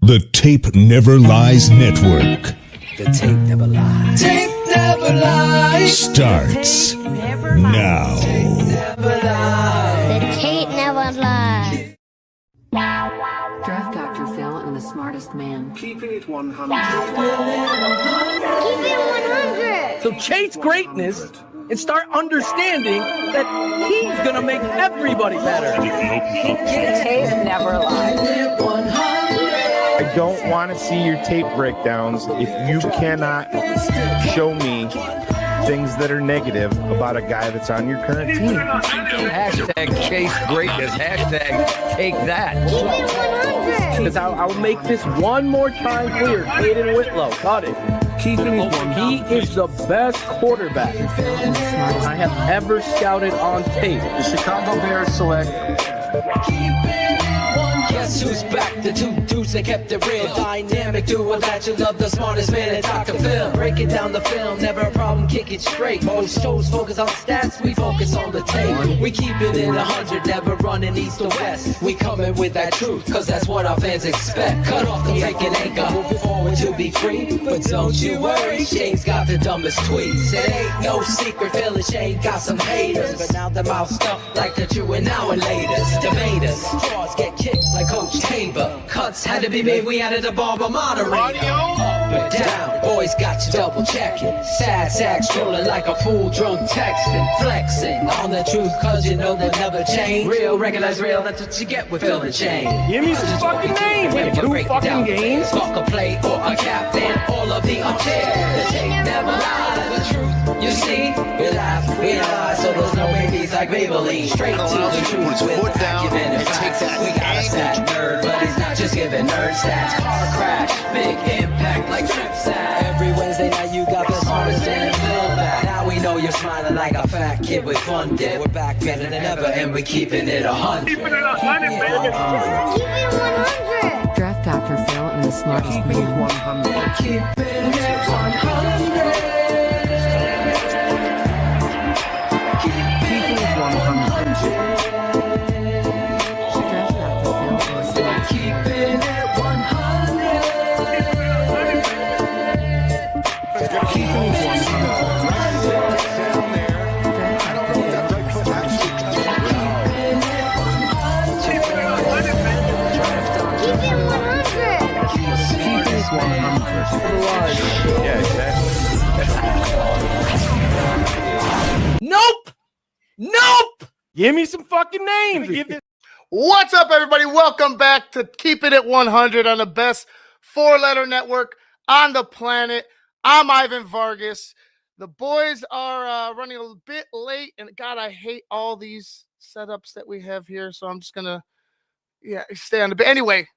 The Tape Never Lies Network. The tape never lies. Tape never lies. Starts now. The tape never lies. Draft Dr. Phil and the smartest man. Keeping it 100. Keep it 100. So chase greatness and start understanding that he's gonna make everybody better. Tape never lies. I don't want to see your tape breakdowns if you cannot show me things that are negative about a guy that's on your current team. Hashtag chase greatness. Hashtag take that. Keep it 100. Because I'll make this one more time clear. Caden Whitlow, got it. Keeping it 100. He is the best quarterback I have ever scouted on tape. The Chicago Bears select. Guess who's back? The two dudes that kept it real. Dynamic duo that you love, the smartest man at Dr. Phil. Breaking down the film, never a problem, kick it straight. Most shows focus on stats, we focus on the tape. We keep it in 100, never running east or west. We coming with that truth, cause that's what our fans expect. Cut off the fake and ain't got moving forward to be free. But don't you worry, Shane's got the dumbest tweets. It ain't no secret, Phil and Shane got some haters. But now they're mouth stuffed like the Jew and now and laters. Debaters, draws get kicked like Coach Tabor. Cuts had to be made, we added a barber moderator. Up and down, boys got you double checking. Sad sack strolling like a fool drunk texting. Flexing on the truth cause you know they'll never change. Real, recognize real, that's what you get with Phil and Shane. Give me some fucking names. Wait, 2 fucking games? Fuck a play or a captain, all of the unfair. The tape never lies, the truth. You see, we laugh, we lie, so there's no babies like Maybelline. Straight to the truth with acumen and facts. We got a stat nerd, but he's not just giving nerd stats. Car crash, big impact like trip sack. Every Wednesday night you got the smartest damn Phil back. Now we know you're smiling like a fat kid with fun dip. We're back better than ever and we're keeping it 100. Keep it 100. Draft Dr. Phil and the smartest Keeping it man. 100. Keeping it 100. Keeping it 100. Draft Dr. Phil and the smartest man. Keeping it 100. Keeping it 100. Keep it 100. Keeping it 100. Yeah, exactly. Nope! Nope! Give me some fucking names. What's up, everybody? Welcome back to Keep It at 100 on the best four-letter network on the planet. I'm Ivan Vargas. The boys are running a bit late, and God, I hate all these setups that we have here, so I'm just going to stay on the bit. Anyway,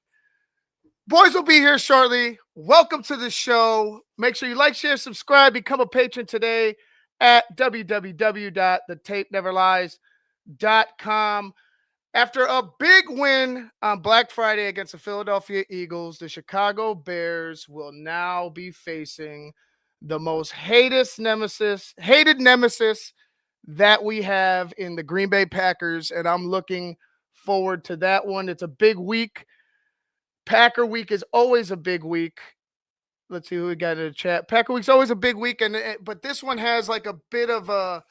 boys will be here shortly. Welcome to the show. Make sure you like, share, subscribe, become a patron today at www.thetapeneverlies.com. After a big win on Black Friday against the Philadelphia Eagles, the Chicago Bears will now be facing the most hated nemesis that we have in the Green Bay Packers, and I'm looking forward to that one. It's a big week. Packer week is always a big week. Let's see who we got in the chat. Packer week's always a big week, but this one has like a bit of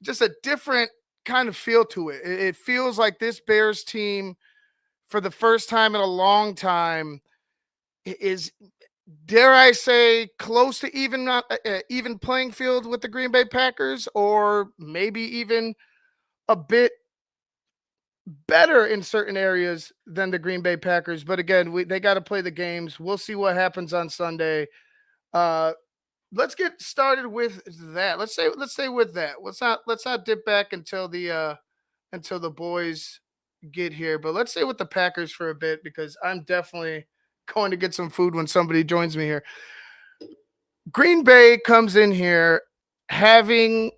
just a different kind of feel to it. It feels like this Bears team, for the first time in a long time, is, dare I say, close to even playing field with the Green Bay Packers, or maybe even a bit better in certain areas than the Green Bay Packers. But again, they got to play the games. We'll see what happens on Sunday. Let's get started with that. Let's stay with that. Let's not dip back until the boys get here. But let's stay with the Packers for a bit, because I'm definitely going to get some food when somebody joins me here. Green Bay comes in here having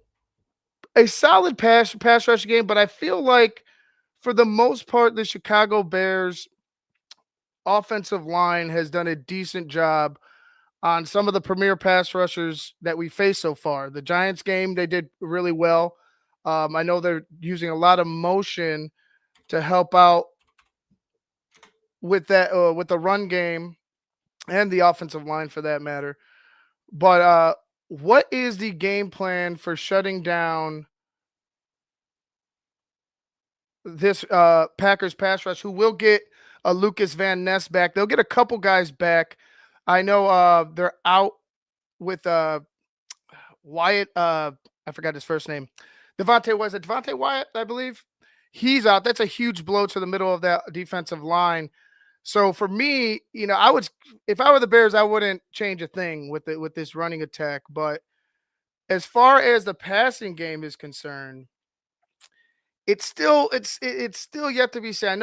a solid pass rush game, but I feel like for the most part, the Chicago Bears offensive line has done a decent job on some of the premier pass rushers that we faced so far. The Giants game, they did really well. I know they're using a lot of motion to help out with that with the run game and the offensive line for that matter. But what is the game plan for shutting down this Packers pass rush, who will get a Lucas Van Ness back? They'll get a couple guys back. I know they're out with Wyatt. I forgot his first name. Devontae Wyatt, I believe. He's out. That's a huge blow to the middle of that defensive line. So for me, I would, if I were the Bears, I wouldn't change a thing with this running attack. But as far as the passing game is concerned, it's still yet to be seen.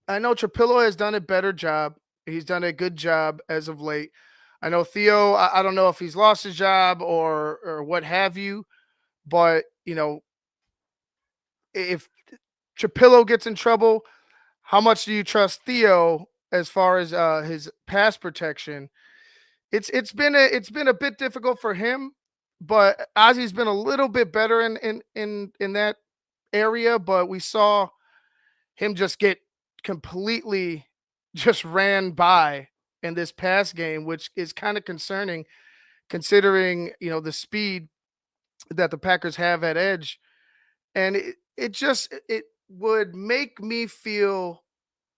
I know Trapillo has done a better job. He's done a good job as of late. I know Theo. I don't know if he's lost his job or what have you, but if Trapillo gets in trouble, how much do you trust Theo as far as his pass protection? It's been a bit difficult for him, but Ozzy's been a little bit better in that area. But we saw him just get completely just ran by in this pass game, which is kind of concerning considering the speed that the Packers have at edge. And it would make me feel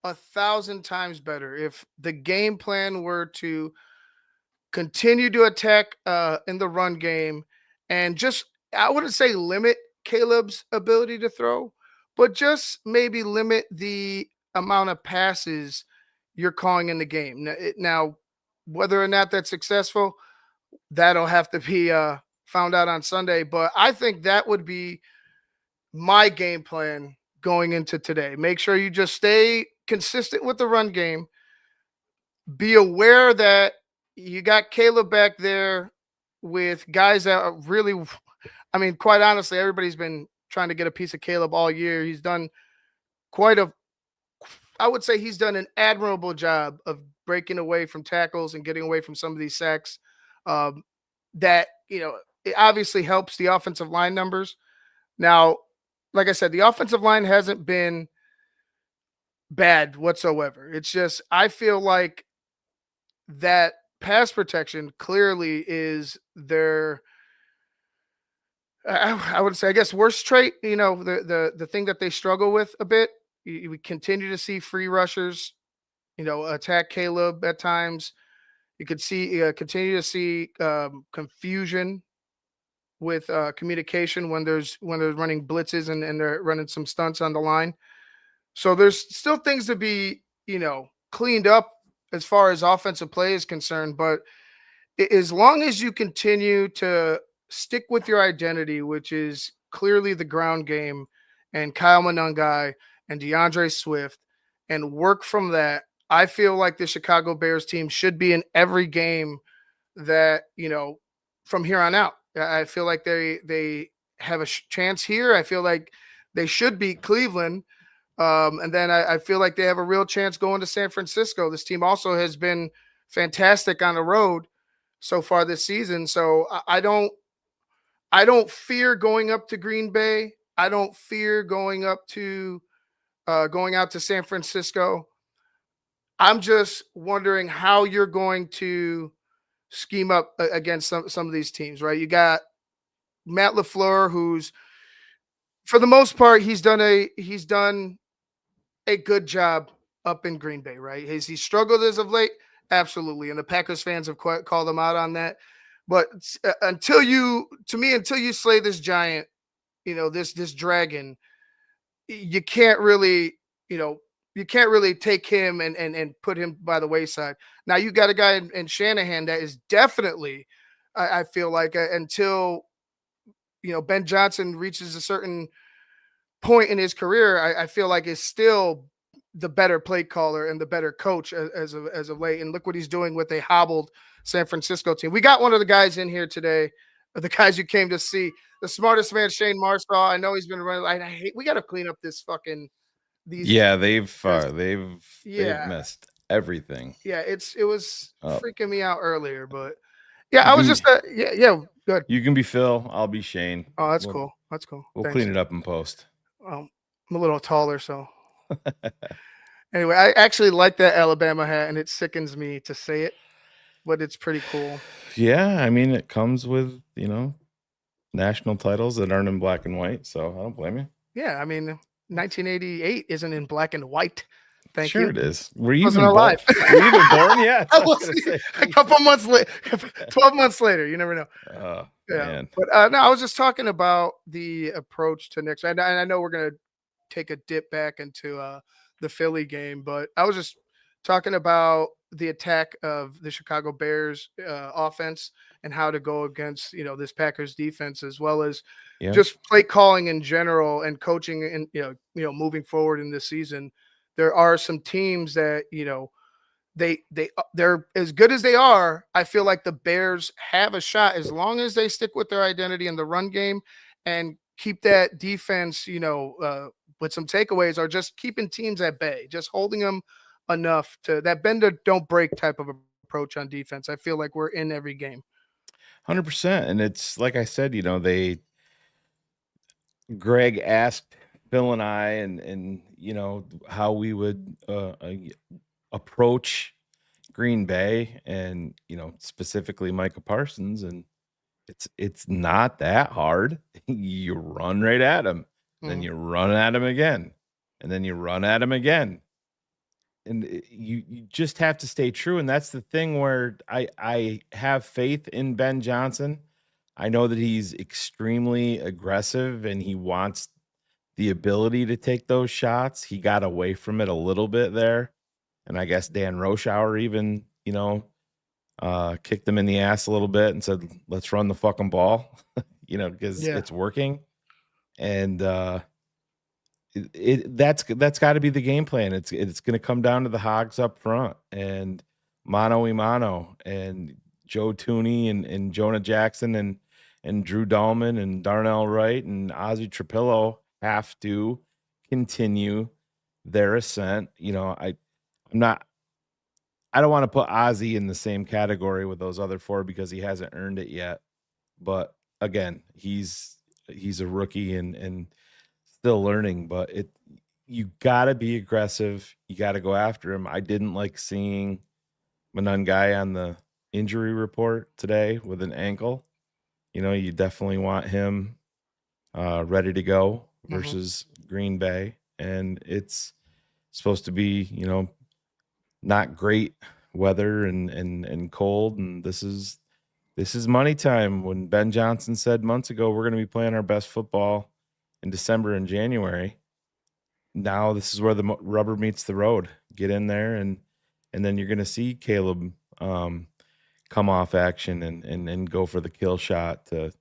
1,000 times better if the game plan were to continue to attack in the run game and just, I wouldn't say limit Caleb's ability to throw, but just maybe limit the amount of passes you're calling in the game. Now, whether or not that's successful, that'll have to be found out on Sunday. But I think that would be my game plan going into today. Make sure you just stay consistent with the run game. Be aware that you got Caleb back there with guys that are really, I mean, quite honestly, everybody's been trying to get a piece of Caleb all year. He's done quite a, I would say he's done an admirable job of breaking away from tackles and getting away from some of these sacks. That, it obviously helps the offensive line numbers. Now, like I said, the offensive line hasn't been bad whatsoever. It's just, I feel like that pass protection clearly is their, I would say, I guess, worst trait. The thing that they struggle with a bit. We continue to see free rushers, attack Caleb at times. You could continue to see confusion with communication when they're running blitzes and they're running some stunts on the line. So there's still things to be, cleaned up as far as offensive play is concerned. But as long as you continue to stick with your identity, which is clearly the ground game and Kyle Monangai and DeAndre Swift, and work from that, I feel like the Chicago Bears team should be in every game that, from here on out. I feel like they have a chance here. I feel like they should beat Cleveland. And then I feel like they have a real chance going to San Francisco. This team also has been fantastic on the road so far this season. So I don't fear going up to Green Bay. I don't fear going out to San Francisco. I'm just wondering how you're going to scheme up against some of these teams, right? You got Matt LaFleur, who's, for the most part, he's done a good job up in Green Bay, right? Has he struggled as of late? Absolutely. And the Packers fans have called him out on that. But until you slay this giant, this dragon, you can't really take him and put him by the wayside. Now you got a guy in Shanahan that is definitely, I feel like, until Ben Johnson reaches a certain point in his career, I feel like is still the better play caller and the better coach as of late. And look what he's doing with a hobbled San Francisco team. We got one of the guys in here today, the guys you came to see, the smartest man, Shane Marsaw. I know he's been running. We got to clean up this fucking. They've Yeah. messed everything. Yeah, it was up. freaking me out earlier, but yeah, I was just good. You can be Phil. I'll be Shane. Oh, that's cool. That's cool. We'll Thanks. clean it up in post. I'm a little taller, so Anyway, I actually like that Alabama hat, and it sickens me to say it, but it's pretty cool. Yeah, I mean, it comes with, national titles that aren't in black and white, so I don't blame you. Yeah, I mean, 1988 isn't in black and white. Thank Sure you. it is. Were you Wasn't even born? alive. Were you even born yet? I I was will gonna see say, a couple months later, 12 months later. You never know. oh, Yeah, man. but no, I was just talking about the approach to next. And I know we're gonna take a dip back into the Philly game, but I was just talking about the attack of the Chicago Bears offense and how to go against this Packers defense, as well as Yeah. just play calling in general and coaching, and moving forward in this season. There are some teams that they're as good as they are. I feel like the Bears have a shot as long as they stick with their identity in the run game and keep that defense, with some takeaways, or just keeping teams at bay, just holding them enough to that bend or don't break type of approach on defense. I feel like we're in every game. 100%. And it's like I said, Greg asked Phil and I, and how we would approach Green Bay, and specifically Micah Parsons, and it's not that hard. You run right at him, then you run at him again, and then you run at him again, and you just have to stay true. And that's the thing where I have faith in Ben Johnson. I know that he's extremely aggressive and he wants the ability to take those shots. He got away from it a little bit there. And I guess Dan Roshauer even, kicked him in the ass a little bit and said, let's run the fucking ball, because it's working. And that's got to be the game plan. It's going to come down to the Hogs up front and mano a mano, and Joe Tooney and Jonah Jackson and Drew Dahlman and Darnell Wright and Ozzie Trapillo have to continue their ascent. I don't want to put Ozzie in the same category with those other four because he hasn't earned it yet. But again, he's a rookie and still learning. But you got to be aggressive. You got to go after him. I didn't like seeing Manungai on the injury report today with an ankle. You definitely want him ready to go versus Green Bay. And it's supposed to be, not great weather and cold. And this is money time. When Ben Johnson said months ago, we're going to be playing our best football in December and January. Now this is where the rubber meets the road. Get in there, and then you're going to see Caleb come off action and go for the kill shot to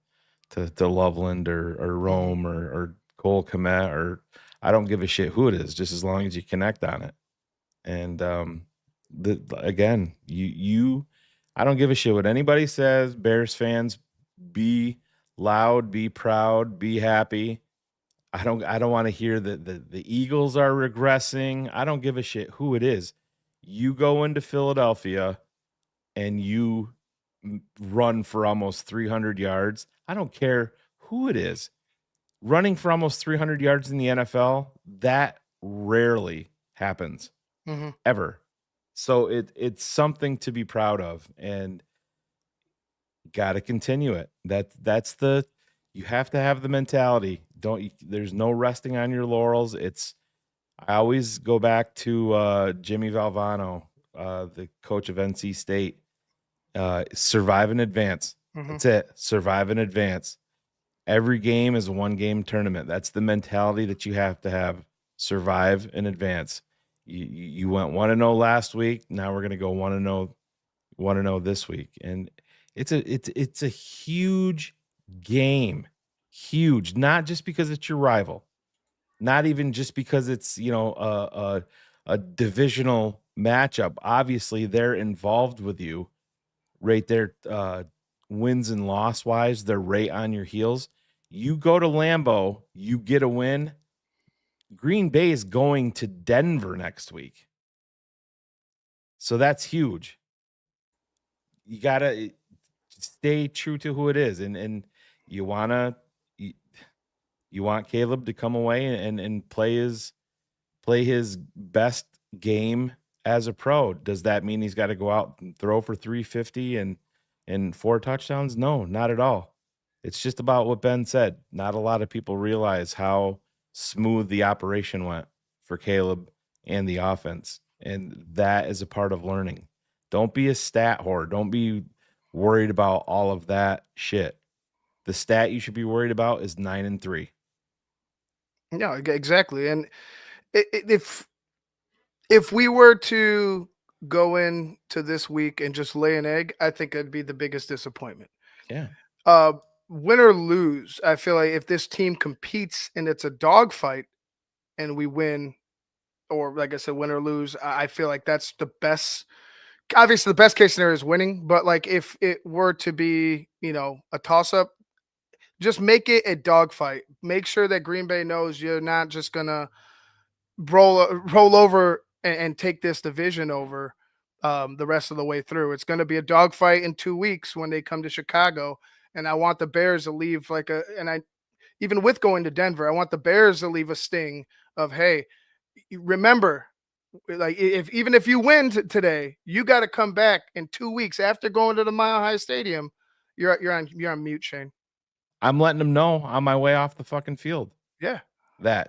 Loveland or Rome or Cole Kmet, or I don't give a shit who it is, just as long as you connect on it. And again, I don't give a shit what anybody says. Bears fans, be loud, be proud, be happy. I don't want to hear that the Eagles are regressing. I don't give a shit who it is. You go into Philadelphia and you run for almost 300 yards. I don't care who it is. Running for almost 300 yards in the NFL, that rarely happens. Ever. So it's something to be proud of, and got to continue it. That's you have to have the mentality. There's no resting on your laurels. I always go back to Jimmy Valvano, the coach of NC State. Survive in advance. That's it. Survive in advance. Every game is a one-game tournament. That's the mentality that you have to have. Survive in advance. You went 1-0 last week. Now we're going to go 1-0 this week. And it's a huge game. Huge. Not just because it's your rival. Not even just because it's, a divisional matchup. Obviously, they're involved with you right there, wins and loss wise. They're right on your heels. You go to Lambeau, you get a win. Green Bay is going to Denver next week. So that's huge. You got to stay true to who it is. And you want Caleb to come away and play his best game as a pro. Does that mean he's got to go out and throw for 350 and 4 touchdowns? No, not at all. It's just about what Ben said. Not a lot of people realize how smooth the operation went for Caleb and the offense. And that is a part of learning. Don't be a stat whore. Don't be worried about all of that shit. The stat you should be worried about is 9-3. Yeah, exactly. And if we were to go into this week and just lay an egg, I think it'd be the biggest disappointment. Yeah. Win or lose, I feel like if this team competes and it's a dogfight and we win, or like I said, win or lose, I feel like that's the best. Obviously, the best case scenario is winning, but like if it were to be, a toss up, just make it a dogfight. Make sure that Green Bay knows you're not just gonna roll over and take this division over the rest of the way through. It's going to be a dogfight in 2 weeks when they come to Chicago, and I want the Bears to leave even with going to Denver, I want the Bears to leave a sting of, hey, remember, like even if you win today, you got to come back in 2 weeks after going to the Mile High Stadium. You're on mute, Shane. I'm letting them know on my way off the fucking field. Yeah.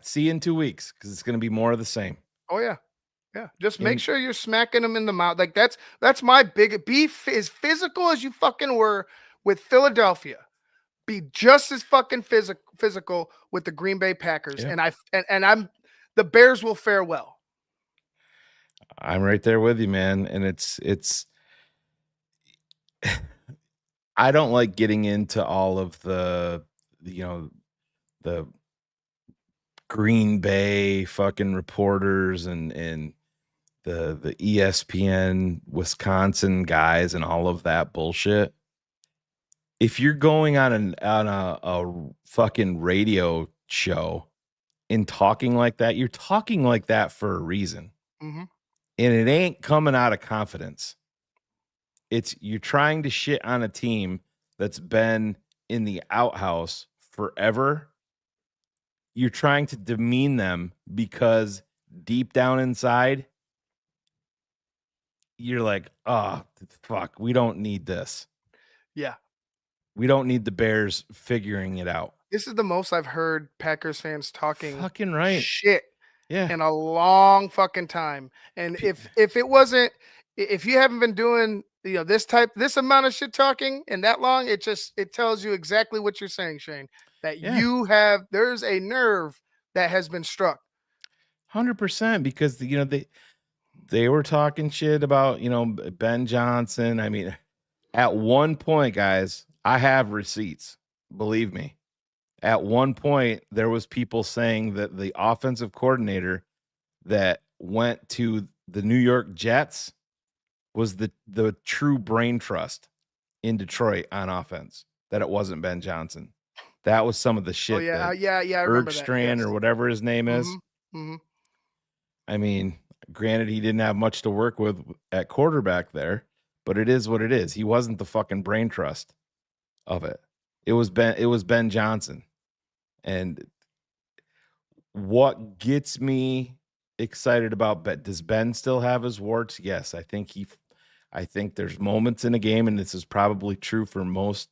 See you in 2 weeks because it's going to be more of the same. Oh yeah, yeah. Just make sure you're smacking them in the mouth. Like that's my big beef. As physical as you fucking were with Philadelphia, be just as fucking physical with the Green Bay Packers. Yeah. And I'm the Bears will fare well. I'm right there with you, man. And it's I don't like getting into all of the Green Bay fucking reporters and the ESPN Wisconsin guys and all of that bullshit. If you're going on a fucking radio show and talking like that, you're talking like that for a reason. Mm-hmm. And it ain't coming out of confidence. It's you're trying to shit on a team that's been in the outhouse forever. You're trying to demean them because deep down inside, you're like, oh, fuck, we don't need this. Yeah. We don't need the Bears figuring it out. This is the most I've heard Packers fans talking fucking right shit yeah in a long fucking time. And if you haven't been doing this amount of shit talking in that long, it tells you exactly what you're saying, Shane. That there's a nerve that has been struck. 100% because they were talking shit about Ben Johnson. I mean, at one point, guys, I have receipts. Believe me. At one point, there was people saying that the offensive coordinator that went to the New York Jets was the true brain trust in Detroit on offense, that it wasn't Ben Johnson. That was some of the shit. Oh, yeah, I remember that. Ergstrand or whatever his name is. Mm-hmm. I mean, granted, he didn't have much to work with at quarterback there, but it is what it is. He wasn't the fucking brain trust of it. It was Ben Johnson. And what gets me excited about Ben, does Ben still have his warts? Yes, I think there's moments in a game, and this is probably true for most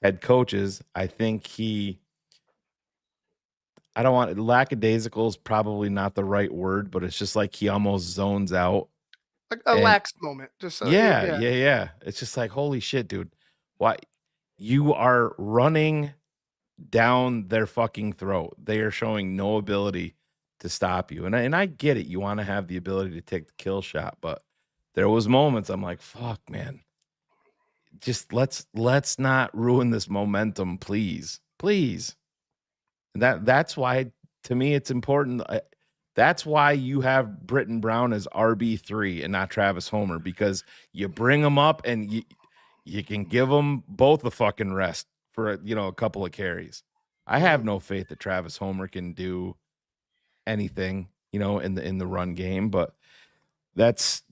head coaches. I think lackadaisical is probably not the right word, but it's just like he almost zones out. Like a lax moment. Just yeah. It's just like, holy shit, dude. Why you are running down their fucking throat. They are showing no ability to stop you. And I get it. You want to have the ability to take the kill shot, but there was moments I'm like, fuck, man. Just let's not ruin this momentum, please. Please. That's why, to me, it's important. That's why you have Britton Brown as RB3 and not Travis Homer, because you bring them up and you can give them both a fucking rest for a couple of carries. I have no faith that Travis Homer can do anything, in the run game, but that's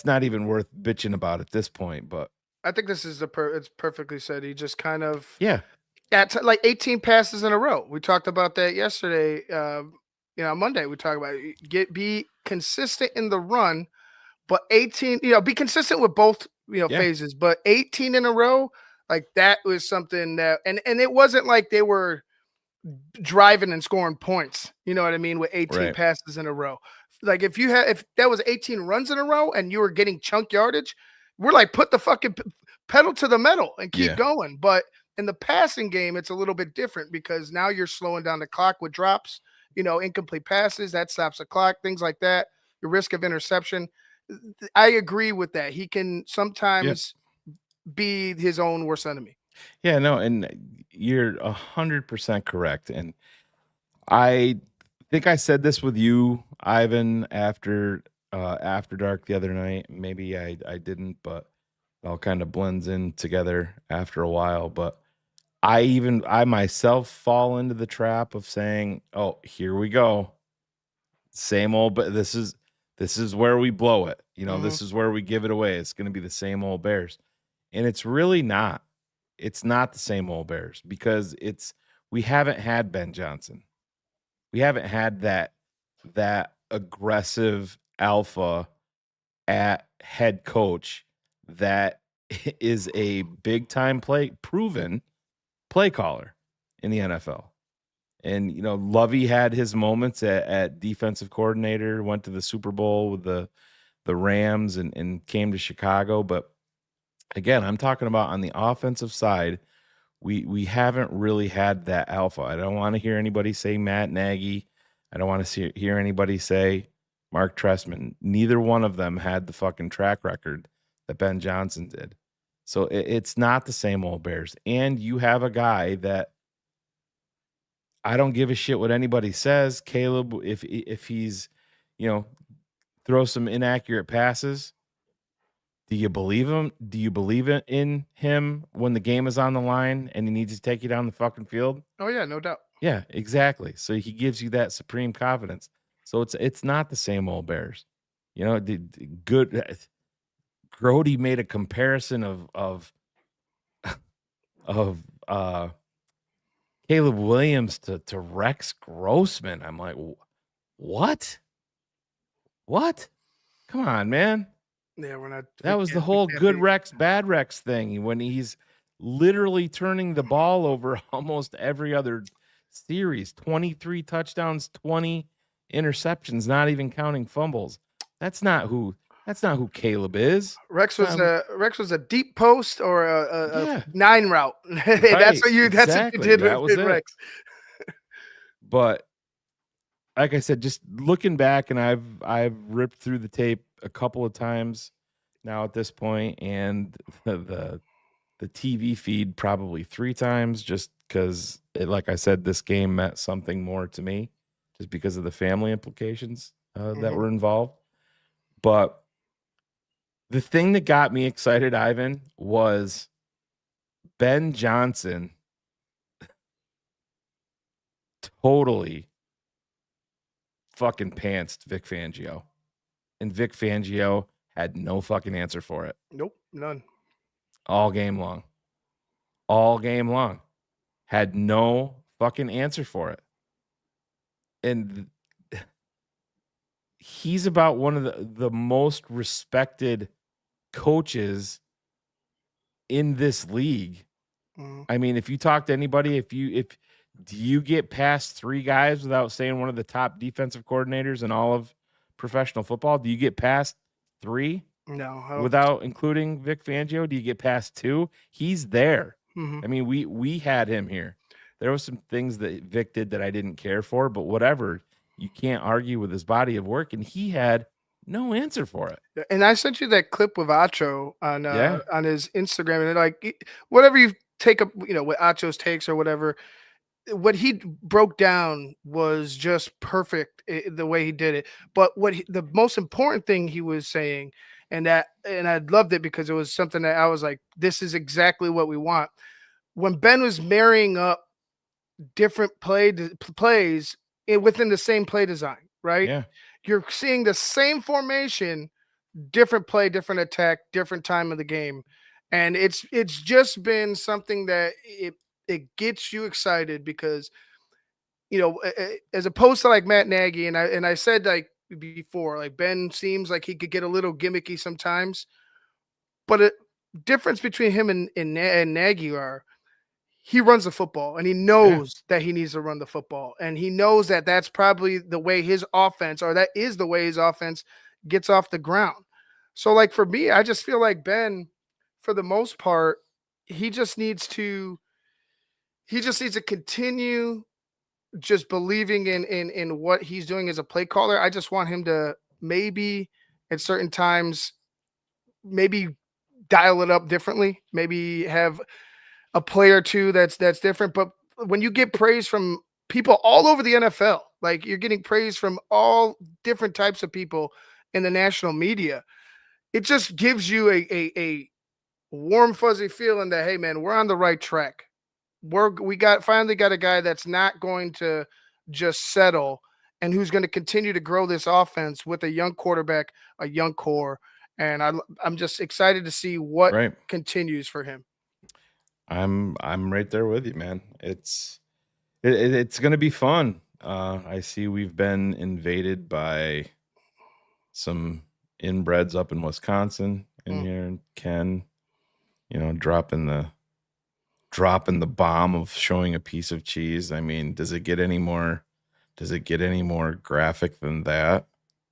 not even worth bitching about at this point. But I think this is it's perfectly said. He just kind of at like 18 passes in a row. We talked about that yesterday. on Monday we talk about be consistent in the run, but 18, be consistent with both, Yeah. phases, but 18 in a row, like that was something that, and it wasn't like they were driving and scoring points. You know what I mean? With 18 Right. passes in a row. Like if that was 18 runs in a row and you were getting chunk yardage, we're like, put the fucking pedal to the metal and keep Yeah. going. But in the passing game, it's a little bit different because now you're slowing down the clock with drops, incomplete passes, that stops the clock, things like that. The risk of interception. I agree with that. He can sometimes be his own worst enemy. Yeah, no, and you're 100% correct. And I think I said this with you, Ivan, after dark the other night. Maybe I didn't, but it all kind of blends in together after a while. But I myself fall into the trap of saying, "Oh, here we go, same old." But this is where we blow it. This is where we give it away. It's going to be the same old Bears, and it's really not. It's not the same old Bears because we haven't had Ben Johnson. We haven't had that aggressive alpha at head coach that is a big time proven play caller in the NFL. And Lovey had his moments at defensive coordinator, went to the Super Bowl with the Rams and came to Chicago. But again, I'm talking about on the offensive side. We haven't really had that alpha. I don't want to hear anybody say Matt Nagy. I don't want to hear anybody say Mark Trestman. Neither one of them had the fucking track record that Ben Johnson did. So it's not the same old Bears. And you have a guy that I don't give a shit what anybody says. Caleb, if he's, throw some inaccurate passes, do you believe him? Do you believe in him when the game is on the line and he needs to take you down the fucking field? Oh yeah, no doubt. Yeah, exactly. So he gives you that supreme confidence. So it's not the same old Bears. Good. Grody made a comparison of Caleb Williams to Rex Grossman. I'm like, what? What? Come on, man. Yeah, we're not. That was the whole good Rex, bad Rex thing when he's literally turning the ball over almost every other series. 23 touchdowns, 20 interceptions, not even counting fumbles. That's not who Caleb is. Rex was a deep post or a 9 route. Right, That's what you did that was with Rex. But like I said, just looking back, and I've ripped through the tape a couple of times now at this point, and the TV feed probably 3 times, just because, like I said, this game meant something more to me, just because of the family implications that were involved. But the thing that got me excited, Ivan, was Ben Johnson totally fucking pantsed Vic Fangio. And Vic Fangio had no fucking answer for it. Nope, none. All game long. All game long. Had no fucking answer for it. And he's about one of the most respected coaches in this league. I mean, if you talk to anybody, do you get past 3 guys without saying one of the top defensive coordinators in all of professional football? Do you get past 3? No. Without including Vic Fangio? Do you get past 2? He's there. I mean, we had him here. There was some things that Vic did that I didn't care for, but whatever. You can't argue with his body of work, and he had no answer for it. And I sent you that clip with Acho on his Instagram, and like whatever you take up, with Acho's takes or whatever, what he broke down was just perfect the way he did it. But the most important thing he was saying, and I loved it because it was something that I was like, this is exactly what we want. When Ben was marrying up different plays within the same play design, right? Yeah. You're seeing the same formation, different play, different attack, different time of the game. And it's just been something that it gets you excited because, as opposed to like Matt Nagy, and I said like before, like Ben seems like he could get a little gimmicky sometimes, but a difference between him and Nagy are he runs the football and he knows that he needs to run the football, and he knows that that's probably the way his offense, or that is the way his offense gets off the ground. So like for me, I just feel like Ben, for the most part, he just needs to continue just believing in what he's doing as a play caller. I just want him to maybe at certain times maybe dial it up differently, maybe have a play or two that's different. But when you get praise from people all over the NFL, like you're getting praise from all different types of people in the national media, it just gives you a warm fuzzy feeling that, hey man, we're on the right track. We finally got a guy that's not going to just settle, and who's going to continue to grow this offense with a young quarterback, a young core. And I'm just excited to see what Right. continues for him. I'm right there with you, man. It's gonna be fun. I see we've been invaded by some inbreds up in Wisconsin in here, and Ken, dropping the bomb of showing a piece of cheese. I mean, does it get any more graphic than that?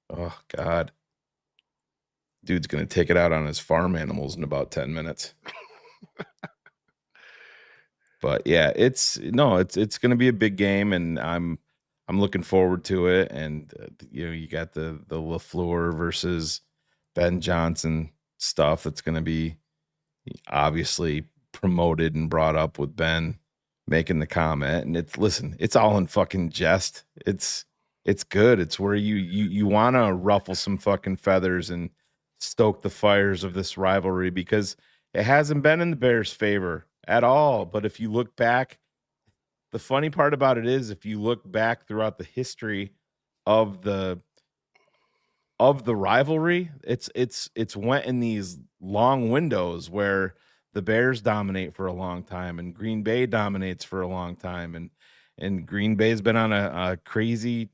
Oh God. Dude's gonna take it out on his farm animals in about 10 minutes. But yeah, it's gonna be a big game, and I'm looking forward to it. And you got the LaFleur versus Ben Johnson stuff that's gonna be obviously promoted and brought up with Ben making the comment. And it's all in fucking jest. It's good. It's where you want to ruffle some fucking feathers and stoke the fires of this rivalry, because it hasn't been in the Bears' favor at all. But if you look back, the funny part about it is, if you look back throughout the history of the rivalry, it's went in these long windows where the Bears dominate for a long time and Green Bay dominates for a long time, and Green Bay's been on a crazy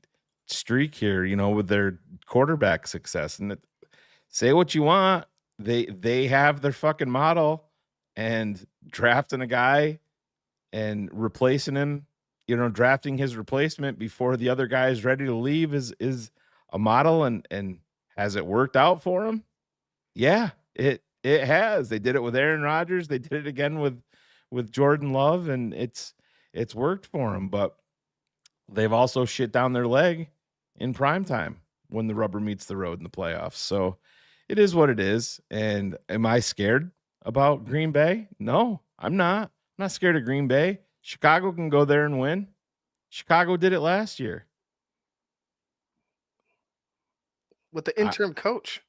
streak here, with their quarterback success. And say what you want, they have their fucking model, and drafting a guy and replacing him, drafting his replacement before the other guy is ready to leave is a model. And has it worked out for him? Yeah, it has. They did it with Aaron Rodgers. They did it again with Jordan Love, and it's worked for him. But they've also shit down their leg in prime time when the rubber meets the road in the playoffs. So it is what it is. And am I scared about Green Bay? No, I'm not. I'm not scared of Green Bay. Chicago can go there and win. Chicago did it last year with the interim coach,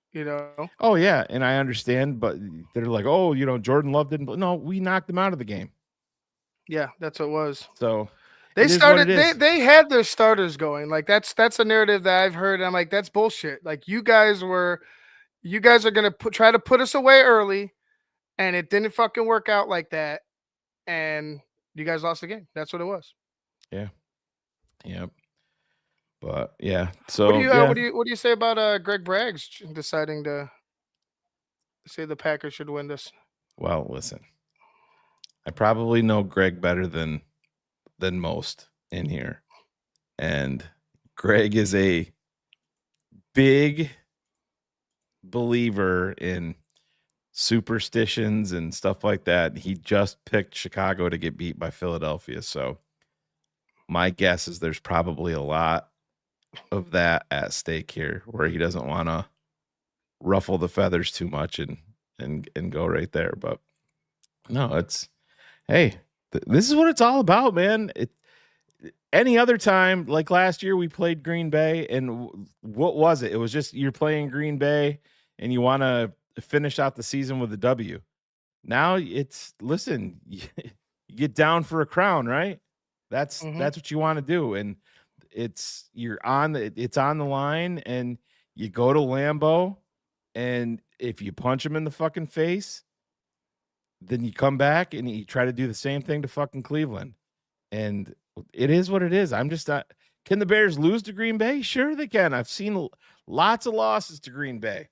Oh yeah, and I understand, but they're like, oh, Jordan Love didn't. No, we knocked them out of the game. Yeah, that's what it was. So they started. They had their starters going. Like that's a narrative that I've heard. And I'm like, that's bullshit. Like you guys are gonna try to put us away early, and it didn't fucking work out like that, and you guys lost the game. That's what it was. Yeah. Yep. But yeah. So what do you say about Greg Bragg's deciding to say the Packers should win this? Well, listen, I probably know Greg better than most in here, and Greg is a big believer in superstitions and stuff like that. He just picked Chicago to get beat by Philadelphia, so my guess is there's probably a lot of that at stake here, where he doesn't want to ruffle the feathers too much and go right there. But no, it's this is what it's all about, man. Any other time, like last year, we played Green Bay, and what was it? It was just you're playing Green Bay, and you want to finish out the season with a W. Now listen, you get down for a crown, right? That's what you want to do, and it's on the line, and you go to Lambeau, and if you punch him in the fucking face, then you come back and you try to do the same thing to fucking Cleveland. And It is what it is. I'm just not. Can the Bears lose to Green Bay? Sure, they can. I've seen lots of losses to Green Bay.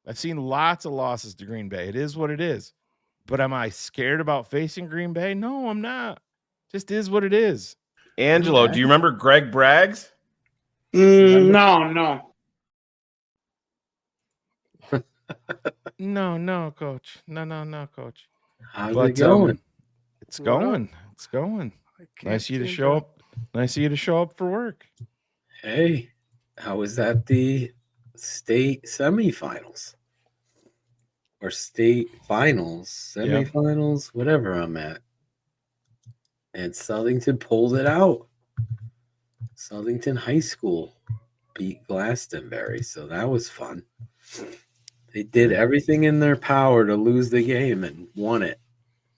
It is what it is. But am I scared about facing Green Bay? No, I'm not. Just is what it is. Angelo, do you remember Greg Braggs? No. No, coach. No, coach. How's But it going? it's going. It's going. Nice of you to show up. Nice of you to show up for work. Hey, how was that the state semifinals? Or state finals, semifinals, whatever I'm at. And Southington pulled it out. Southington High School beat Glastonbury, so that was fun. They did everything in their power to lose the game and won it.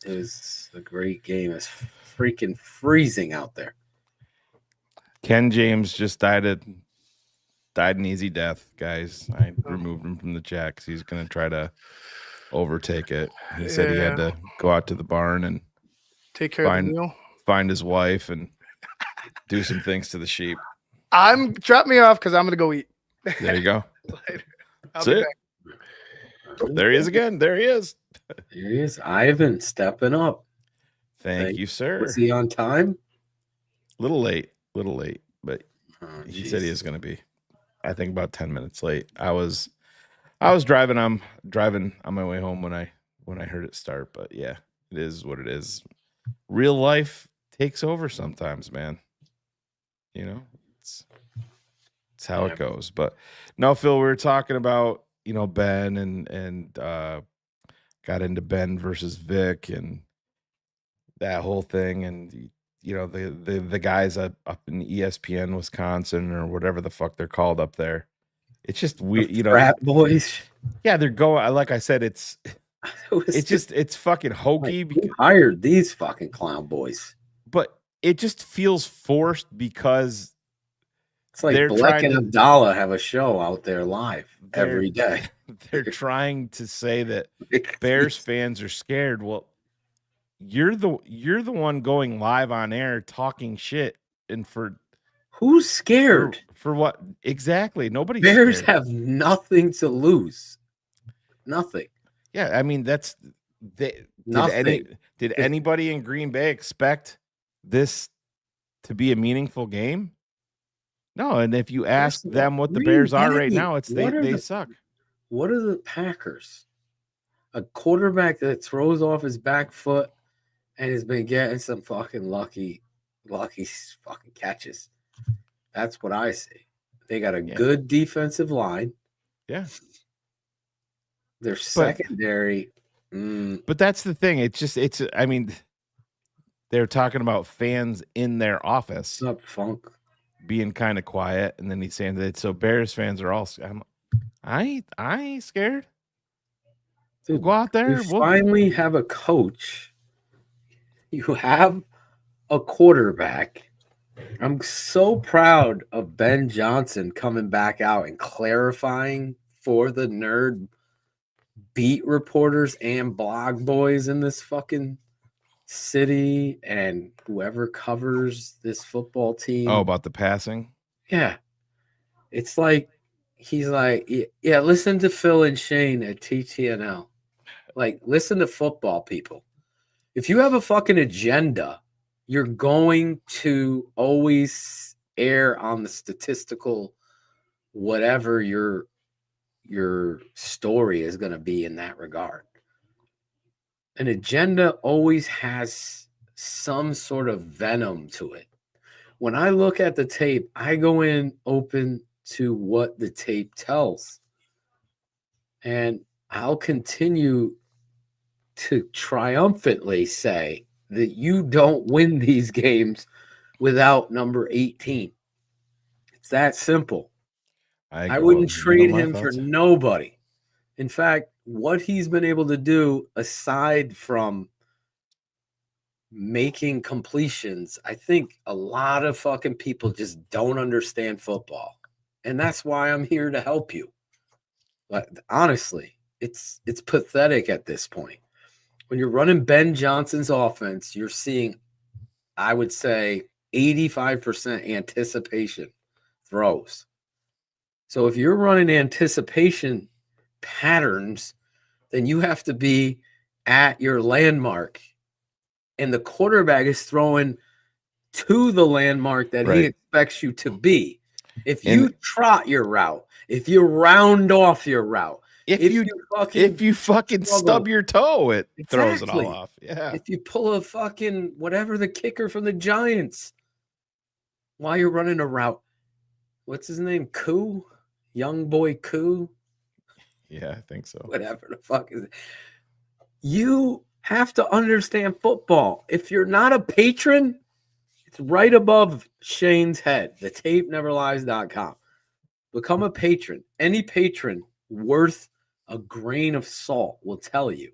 It was a great game. It's freaking freezing out there. Ken James just died an easy death, guys. I removed him from the chat because he's going to try to overtake it. He said he had to go out to the barn and take care of the meal, find his wife, and do some things to the sheep. Drop me off because I'm going to go eat. There you go. Later. That's it. There he is again. There he is. There he is. Ivan stepping up. Thank you, sir. Was he on time? Little late, but he said he is going to be, I think, about 10 minutes late. I was driving. I'm driving on my way home when I heard it start. But yeah, it is what it is. Real life takes over sometimes, man. You know, it's how it goes. But no, Phil, we were talking about, Ben and got into Ben versus Vic and that whole thing, and the guys up in ESPN Wisconsin or whatever the fuck they're called up there. It's just weird, frat boys. Yeah, they're going. Like I said, it's fucking hokey. Like, who hired these fucking clown boys? But it just feels forced because it's like Black and Abdallah have a show out there live every day. They're trying to say that Bears fans are scared. Well, you're the one going live on air talking shit, and for who's scared? For what exactly? Nobody's Bears scared. have nothing to lose. Nothing. Yeah, I mean nothing. Did anybody in Green Bay expect this to be a meaningful game? No, and if you ask them what the Bears are right now, it's they suck. What are the Packers? A quarterback that throws off his back foot and has been getting some fucking lucky fucking catches. That's what I see. They got a good defensive line. Yeah. Their secondary. But that's the thing. I mean, they're talking about fans in their office. What's up, Funk? Being kind of quiet, and then he's saying that so Bears fans are all. I ain't scared. Dude, we'll go out there. You finally have a coach. You have a quarterback. I'm so proud of Ben Johnson coming back out and clarifying for the nerd beat reporters and blog boys in this fucking city and whoever covers this football team. Oh, about the passing? Yeah. It's like he's like, yeah, listen to Phil and Shane at TTNL. Like, listen to football people. If you have a fucking agenda, you're going to always err on the statistical whatever your story is going to be in that regard. An agenda always has some sort of venom to it. When I look at the tape, I go in open to what the tape tells. And I'll continue to triumphantly say that you don't win these games without number 18. It's that simple. I wouldn't trade him for nobody. In fact, what he's been able to do, aside from making completions, I think a lot of fucking people just don't understand football. And that's why I'm here to help you. But honestly, it's pathetic at this point. When you're running Ben Johnson's offense, you're seeing, I would say, 85% anticipation throws. So if you're running anticipation patterns, then you have to be at your landmark. And the quarterback is throwing to the landmark that he expects you to be. If you trot your route, if you round off your route, if you fucking stub your toe, it throws it all off. Yeah. If you pull a fucking whatever the kicker from the Giants while you're running a route, what's his name? Koo? Young boy Koo? Yeah, I think so. Whatever the fuck is it. You have to understand football. If you're not a patron, it's right above Shane's head, the tapeneverlies.com. Become a patron. Any patron worth a grain of salt will tell you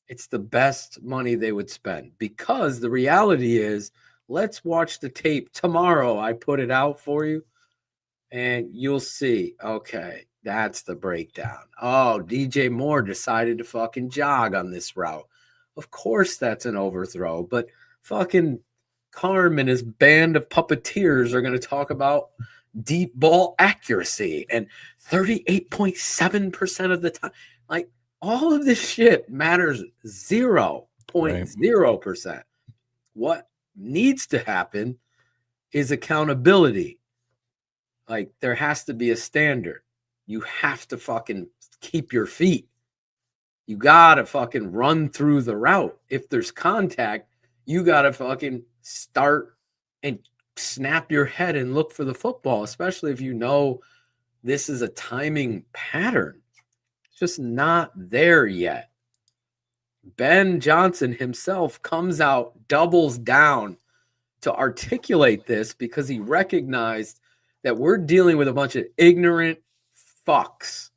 it's the best money they would spend, because the reality is, let's watch the tape tomorrow. I put it out for you and you'll see. Okay, that's the breakdown. Oh, DJ Moore decided to fucking jog on this route. Of course that's an overthrow, but fucking Carm and his band of puppeteers are going to talk about deep ball accuracy and 38.7% of the time. Like, all of this shit matters 0.0%. What needs to happen is accountability. Like, there has to be a standard. You have to fucking keep your feet. You got to fucking run through the route. If there's contact, you got to fucking start and snap your head and look for the football, especially if you know this is a timing pattern. It's just not there yet. Ben Johnson himself comes out, doubles down to articulate this because he recognized that we're dealing with a bunch of ignorant fucks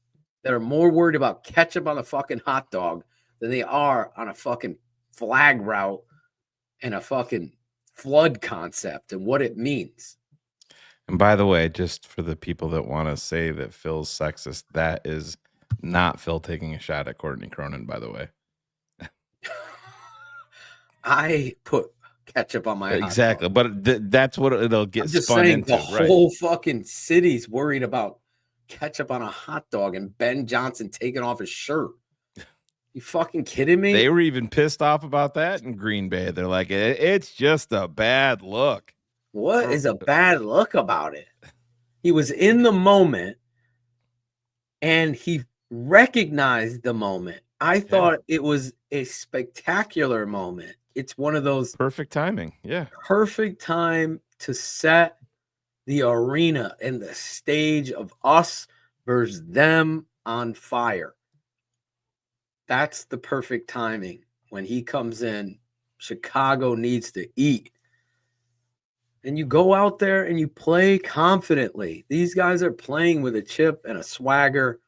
that are more worried about ketchup on a fucking hot dog than they are on a fucking flag route and a fucking flood concept and what it means. And by the way, just for the people that want to say that Phil's sexist, that is not Phil taking a shot at Courtney Cronin, by the way. I put ketchup on my exactly, hot dog. But that's what it'll get I'm just spun saying into. The whole fucking city's worried about ketchup on a hot dog and Ben Johnson taking off his shirt. You fucking kidding me? They were even pissed off about that in Green Bay. They're like, it's just a bad look. What is a bad look about it? He was in the moment and he recognized the moment. I thought it was a spectacular moment. It's one of those perfect timing. Yeah. Perfect time to set the arena and the stage of us versus them on fire. That's the perfect timing. When he comes in, Chicago needs to eat. And you go out there and you play confidently. These guys are playing with a chip and a swagger.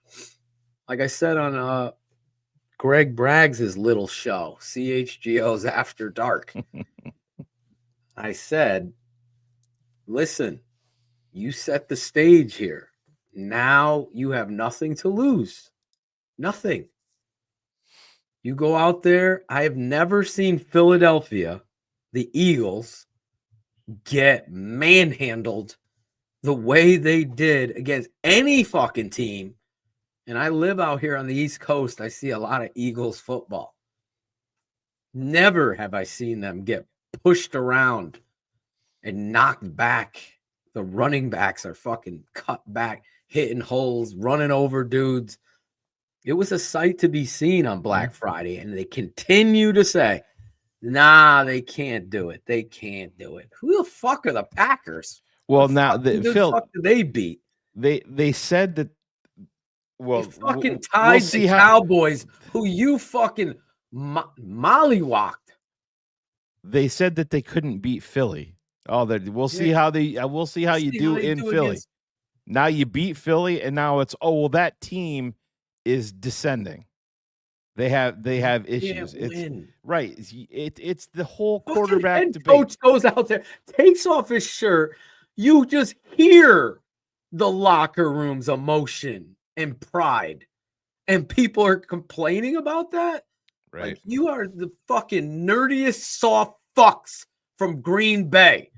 Like I said on Greg Braggs' little show, CHGO's After Dark. I said, listen, you set the stage here. Now you have nothing to lose. Nothing. You go out there. I have never seen Philadelphia, the Eagles, get manhandled the way they did against any fucking team. And I live out here on the East Coast. I see a lot of Eagles football. Never have I seen them get pushed around and knocked back. The running backs are fucking cut back, hitting holes, running over dudes. It was a sight to be seen on Black Friday, and they continue to say, nah, they can't do it. They can't do it. Who the fuck are the Packers? Well, now, Phil, fuck did they beat? They said that. Well, they fucking tied the Cowboys, who you fucking mollywocked. They said that they couldn't beat Philly. Oh, we'll see how you do in Philly. Now you beat Philly, and now it's that team is descending. They have issues. It's right. It's the whole quarterback debate. Coach goes out there, takes off his shirt. You just hear the locker room's emotion and pride, and people are complaining about that. Right. Like, you are the fucking nerdiest soft fucks from Green Bay.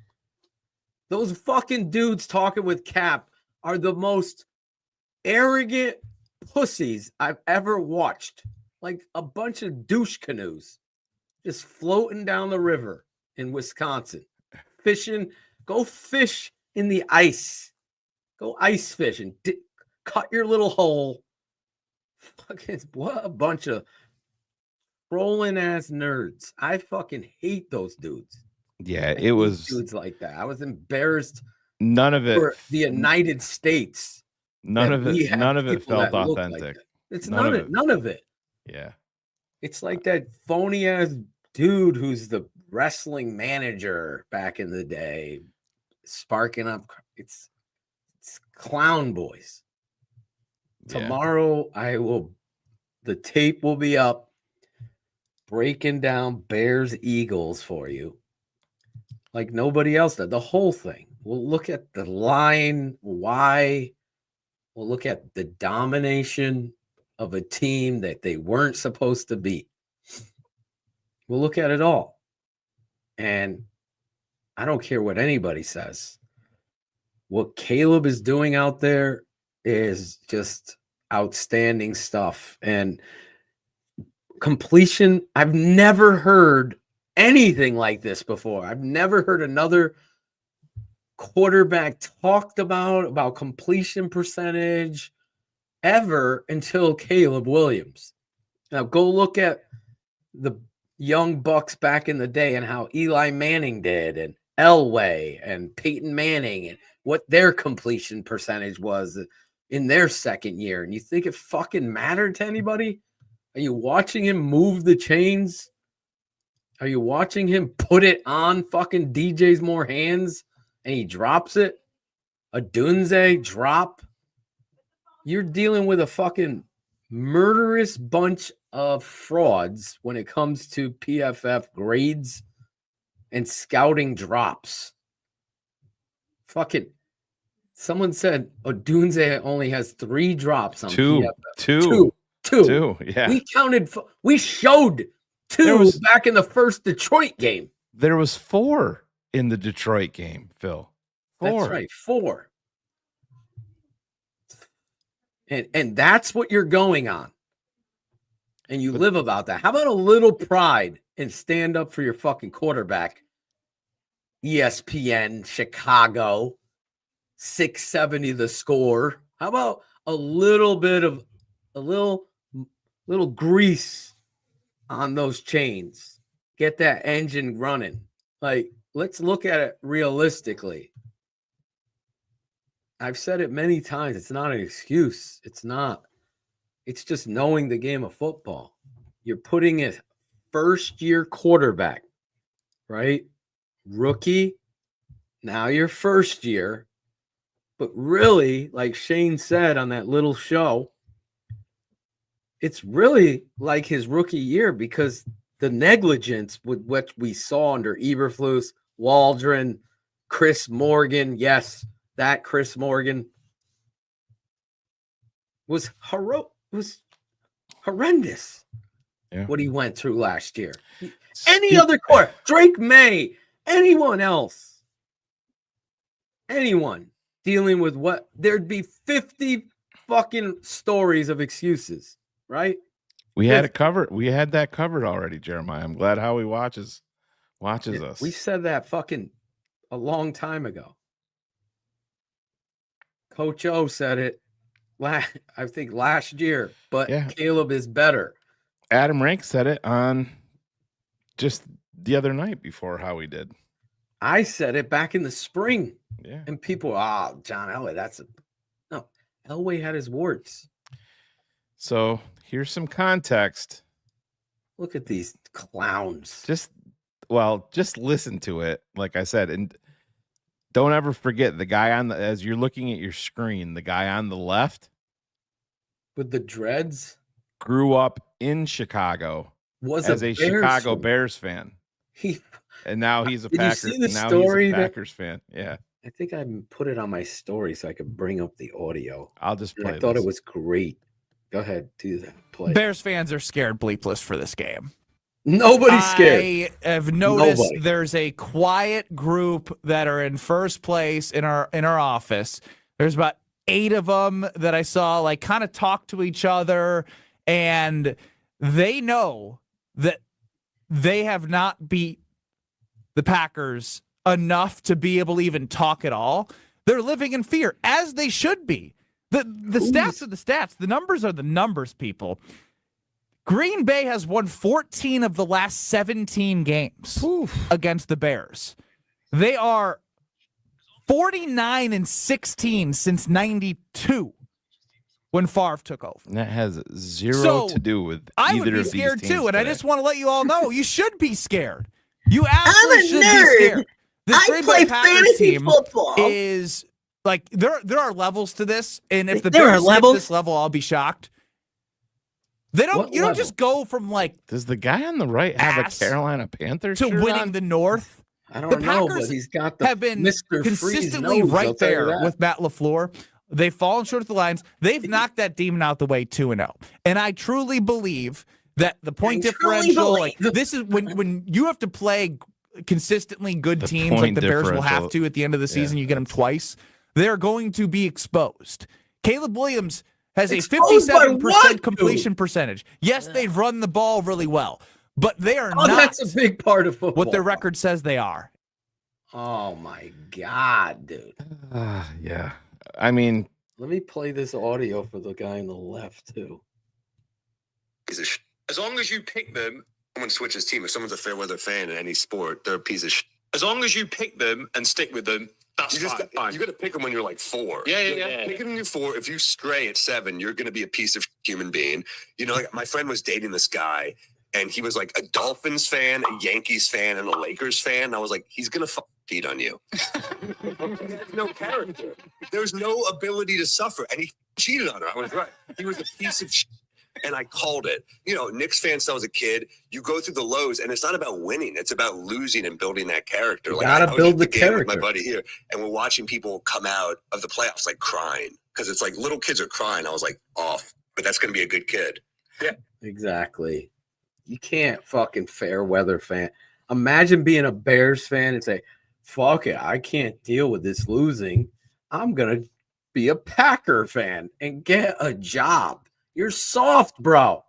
Those fucking dudes talking with Cap are the most arrogant pussies I've ever watched. Like a bunch of douche canoes just floating down the river in Wisconsin. Fishing. Go fish in the ice. Go ice fishing. Cut your little hole. Fucking what a bunch of trolling ass nerds. I fucking hate those dudes. Yeah, I it hate was dudes like that. I was embarrassed none of it. for the United States. None of it. None of it people felt that look like authentic. that. It's None none of of it. Yeah. It's like that phony ass dude who's the wrestling manager back in the day, sparking up. It's clown boys. Yeah. Tomorrow the tape will be up breaking down Bears Eagles for you like nobody else did. The whole thing. We'll look at the line, why. We'll look at the domination of a team that they weren't supposed to beat. We'll look at it all. And I don't care what anybody says. What Caleb is doing out there is just outstanding stuff. And completion, I've never heard anything like this before. I've never heard another quarterback talked about completion percentage ever until Caleb Williams. Now go look at the young Bucks back in the day and how Eli Manning did and Elway and Peyton Manning and what their completion percentage was in their second year. And you think it fucking mattered to anybody? Are you watching him move the chains? Are you watching him put it on fucking DJ's more hands and he drops it? A Dunze drop? You're dealing with a fucking murderous bunch of frauds when it comes to PFF grades and scouting drops. Fucking someone said Odunze only has 3 drops on PFF. Two. Yeah. We showed 2 back in the first Detroit game. There was 4 in the Detroit game, Phil. 4. That's right, 4. And that's what you're going on. And you live about that. How about a little pride and stand up for your fucking quarterback? ESPN, Chicago, 670 the score. How about a little bit of a little grease on those chains? Get that engine running. Like, let's look at it realistically. I've said it many times. It's not an excuse. It's not. It's just knowing the game of football. You're putting a first-year quarterback, right? Rookie. Now you're first year. But really, like Shane said on that little show, it's really like his rookie year because the negligence with what we saw under Eberflus, Waldron, Chris Morgan, yes, that Chris Morgan was horrendous. Yeah. What he went through last year. Any other quarter, Drake May, anyone else, anyone dealing with what, there'd be 50 fucking stories of excuses, right? We had it covered. We had that covered already, Jeremiah. I'm glad Howie watches us. We said that fucking a long time ago. Coach O said it, I think last year, but Yeah. Caleb is better. Adam Rank said it on just the other night before Howie did. I said it back in the spring. Yeah. And people, John Elway, no, Elway had his warts. So here's some context. Look at these clowns. Just listen to it. Like I said, and don't ever forget the guy as you're looking at your screen, the guy on the left with the dreads grew up in Chicago as a Chicago Bears fan. And now he's a Packers. He's a Packers fan. Yeah. I think I put it on my story so I could bring up the audio. I'll just play. I thought it was great. Go ahead, do that. Play. Bears fans are scared bleepless for this game. Nobody's scared. I have noticed Nobody. there's a quiet group that are in first place in our office. There's about 8 of them that I saw like kind of talk to each other, and they know that they have not beat the Packers enough to be able to even talk at all. They're living in fear, as they should be. The stats are the stats. The numbers are the numbers, people. Green Bay has won 14 of the last 17 games against the Bears. They are 49-16 since 92 when Favre took over. And that has zero to do with I either would be of scared these teams too, and I today. just want to let you all know you should be scared. You absolutely should be scared. This Green Bay Packers team is like there are levels to this, and if the Bears skip this level, I'll be shocked. They don't. What You don't level? just go from like Does the guy on the right have a ass Carolina Panthers to shirt winning on? the North. I don't The know, Packers but he's got the have been Mr. consistently Freeze nose, I'll right tell you there that. with Matt LaFleur. They've fallen short of the Lions. They've knocked that demon out the way 2-0. And I truly believe that the point differential, like this is when you have to play consistently good The teams like point the Bears will have differential. to at the end of the season. You get them twice. They're going to be exposed. Caleb Williams has a Exposed by 57% what, completion percentage. Yes, they've run the ball really well, but they are Oh, not that's a big part of football. what their record says they are. Oh my God, dude. Yeah. I mean, Let me play this audio for the guy on the left too. As long as you pick them, someone switches team. If someone's a fair weather fan in any sport, they're a piece of shit. As long as you pick them and stick with them, that's fine. You got to pick them when you're like 4. Yeah. Pick them when you're 4. If you stray at 7, you're going to be a piece of human being. You know, like my friend was dating this guy, and he was like a Dolphins fan, a Yankees fan, and a Lakers fan. And I was like, he's going to cheat on you. There's no character. There's no ability to suffer. And he cheated on her. I was right. He was a piece of shit. And I called it. You know, Knicks fans, I was a kid, you go through the lows, and it's not about winning. It's about losing and building that character. You Like gotta I was build at the game with my character. buddy here, and we're watching people come out of the playoffs like crying because it's like little kids are crying. I was like, off, but that's going to be a good kid. Yeah. Exactly. You can't fucking fair weather fan. Imagine being a Bears fan and say, fuck it, I can't deal with this losing. I'm going to be a Packer fan and get a job. You're soft, bro.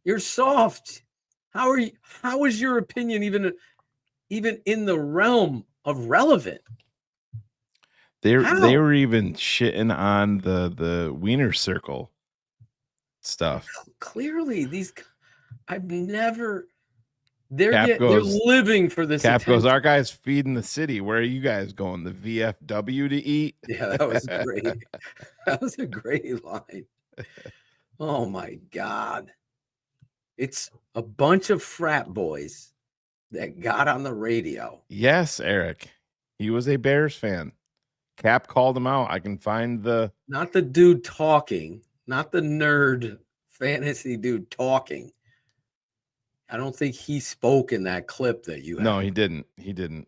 You're soft. How are you? How is your opinion even in the realm of relevant? they How? were even shitting on the Wiener Circle stuff. Clearly, I've never. They're Cap they're goes- living for this. Cap goes, attention. our guys feeding the city. Where are you guys going? The VFW to eat? Yeah, that was great. That was a great line. Oh my God. It's a bunch of frat boys that got on the radio. Yes, Eric. He was a Bears fan. Cap called him out. I can find the Not the dude talking, not the nerd fantasy dude talking. I don't think he spoke in that clip that you had. No, he didn't. He didn't.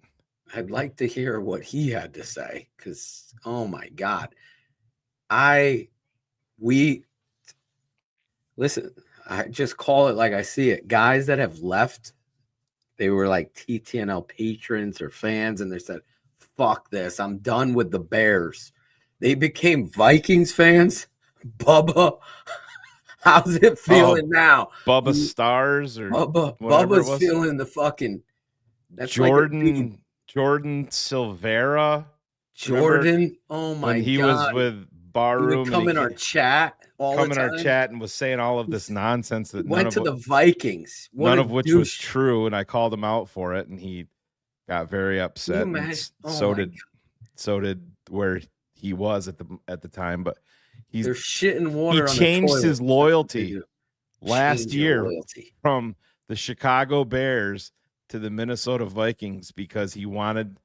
I'd like to hear what he had to say because, oh my God. Listen, I just call it like I see it. Guys that have left, they were like TTNL patrons or fans, and they said, fuck this. I'm done with the Bears. They became Vikings fans. Bubba, how's it feeling now? Bubba Stars or whatever it Bubba's was. feeling the fucking that's like a big- Jordan Silvera. Jordan. Oh my when he God. was with He Barroom. would come in our chat all come the in time. our chat and was saying all of this nonsense that Went to the Vikings. What none a of which was douche. true, and I called him out for it, and he got very upset. and imagine? Oh so my did where he was at the time, but They're shitting water on he the changed toilet. his loyalty do. last Change your year loyalty. from the Chicago Bears to the Minnesota Vikings because he wanted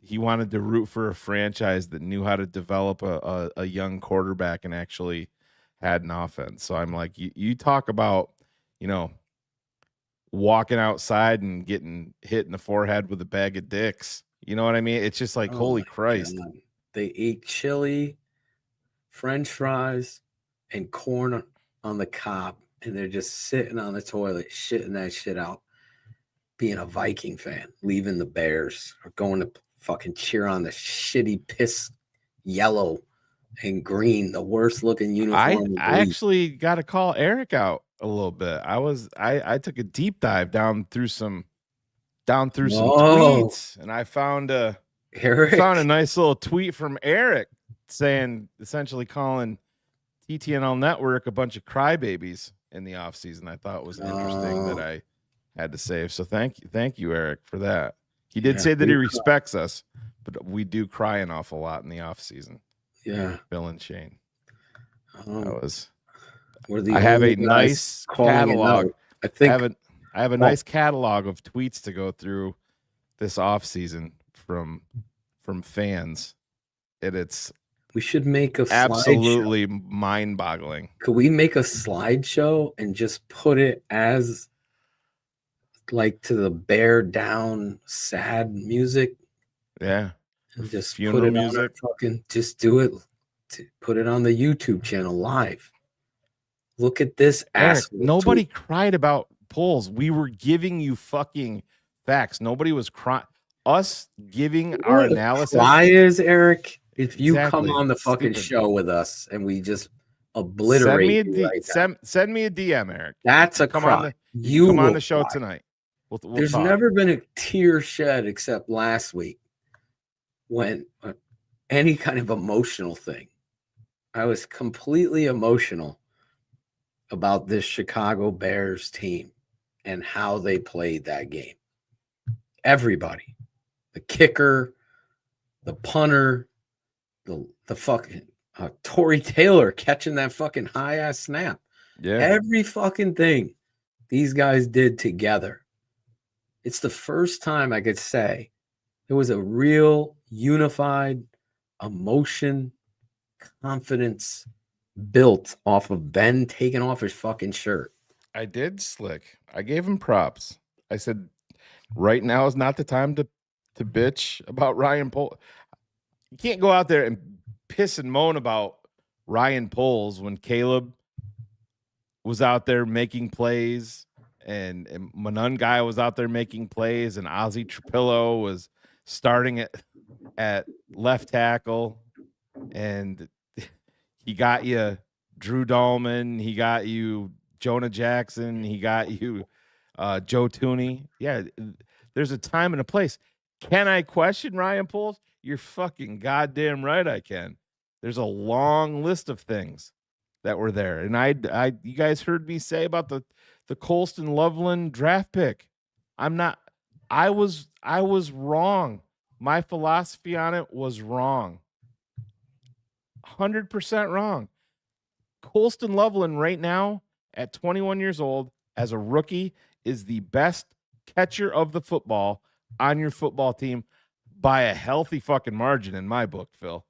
to root for a franchise that knew how to develop a young quarterback and actually had an offense. So I'm like, you talk about, walking outside and getting hit in the forehead with a bag of dicks. You know what I mean? It's just like, Oh holy my Christ. God. They ate chili, French fries, and corn on the cob and they're just sitting on the toilet, shitting that shit out, being a Viking fan, leaving the Bears or going to fucking cheer on the shitty piss yellow and green, the worst looking uniform. I actually got to call Eric out a little bit. I took a deep dive down through some tweets, and I found a nice little tweet from Eric saying, essentially calling TTNL Network a bunch of crybabies in the offseason. I thought was interesting that I had to save. So thank you, Eric, for that. He did say that he respects us, but we do cry an awful lot in the offseason. Yeah, Bill and Shane. I have a nice catalog. I think I have a nice catalog of tweets to go through this offseason from fans. It's we should make a absolutely mind-boggling. Could we make a slideshow and just put it as like to the bear down sad music? Yeah. And just funeral put it music. Just do it. Put it on the YouTube channel live. Look at this ass. Nobody cried about polls. We were giving you fucking facts. Nobody was crying. Us giving our analysis. Why is Eric? If you come on the fucking show with us and we just obliterate send me a DM, Eric. That's a cry. You come on the show tonight. We'll There's talk. never been a tear shed except last week when any kind of emotional thing. I was completely emotional about this Chicago Bears team and how they played that game. Everybody, the kicker, the punter, the fucking Torrey Taylor catching that fucking high ass snap. Yeah. Every fucking thing these guys did together. It's the first time I could say there was a real unified emotion, confidence built off of Ben taking off his fucking shirt. I did, Slick. I gave him props. I said, right now is not the time to bitch about Ryan Poles. You can't go out there and piss and moan about Ryan Poles when Caleb was out there making plays and Monungai was out there making plays and Ozzie Trapillo was starting at left tackle, and he got you Drew Dahlman, he got you Jonah Jackson, he got you Joe Tooney. Yeah, there's a time and a place. Can I question Ryan Poles? You're fucking goddamn right I can. There's a long list of things that were there. And you guys heard me say about the Colston Loveland draft pick. I was wrong. My philosophy on it was wrong. 100% wrong. Colston Loveland right now at 21 years old as a rookie is the best catcher of the football on your football team by a healthy fucking margin in my book, Phil.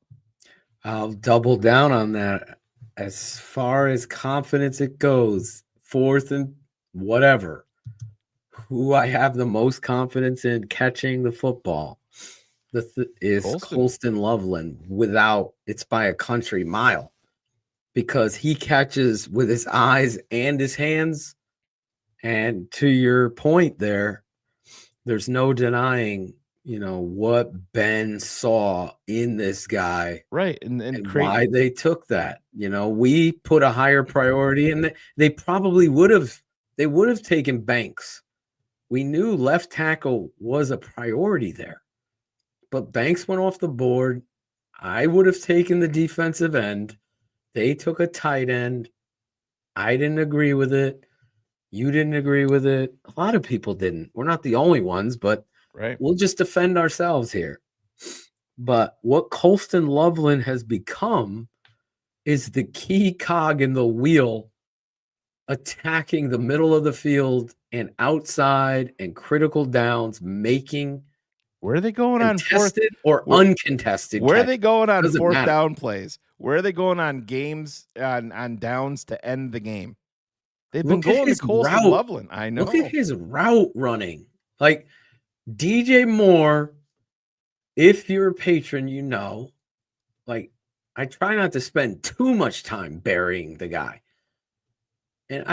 I'll double down on that. As far as confidence it goes, fourth and whatever, who I have the most confidence in catching the football is Colston Loveland. It's by a country mile, because he catches with his eyes and his hands. And to your point there's no denying, what Ben saw in this guy. Right. And why they took that. We put a higher priority, and they probably would have taken Banks. We knew left tackle was a priority there, but Banks went off the board. I would have taken the defensive end. They took a tight end. I didn't agree with it. You didn't agree with it. A lot of people didn't. We're not the only ones, but right. We'll just defend ourselves here. But what Colston Loveland has become is the key cog in the wheel, attacking the middle of the field and outside and critical downs, making. Where are they going on fourth or uncontested? Where are they going on fourth down plays? Where are they going on games on downs to end the game? They've been going to Colston Loveland. I know. Look at his route running. Like DJ Moore, if you're a patron, like I try not to spend too much time burying the guy. And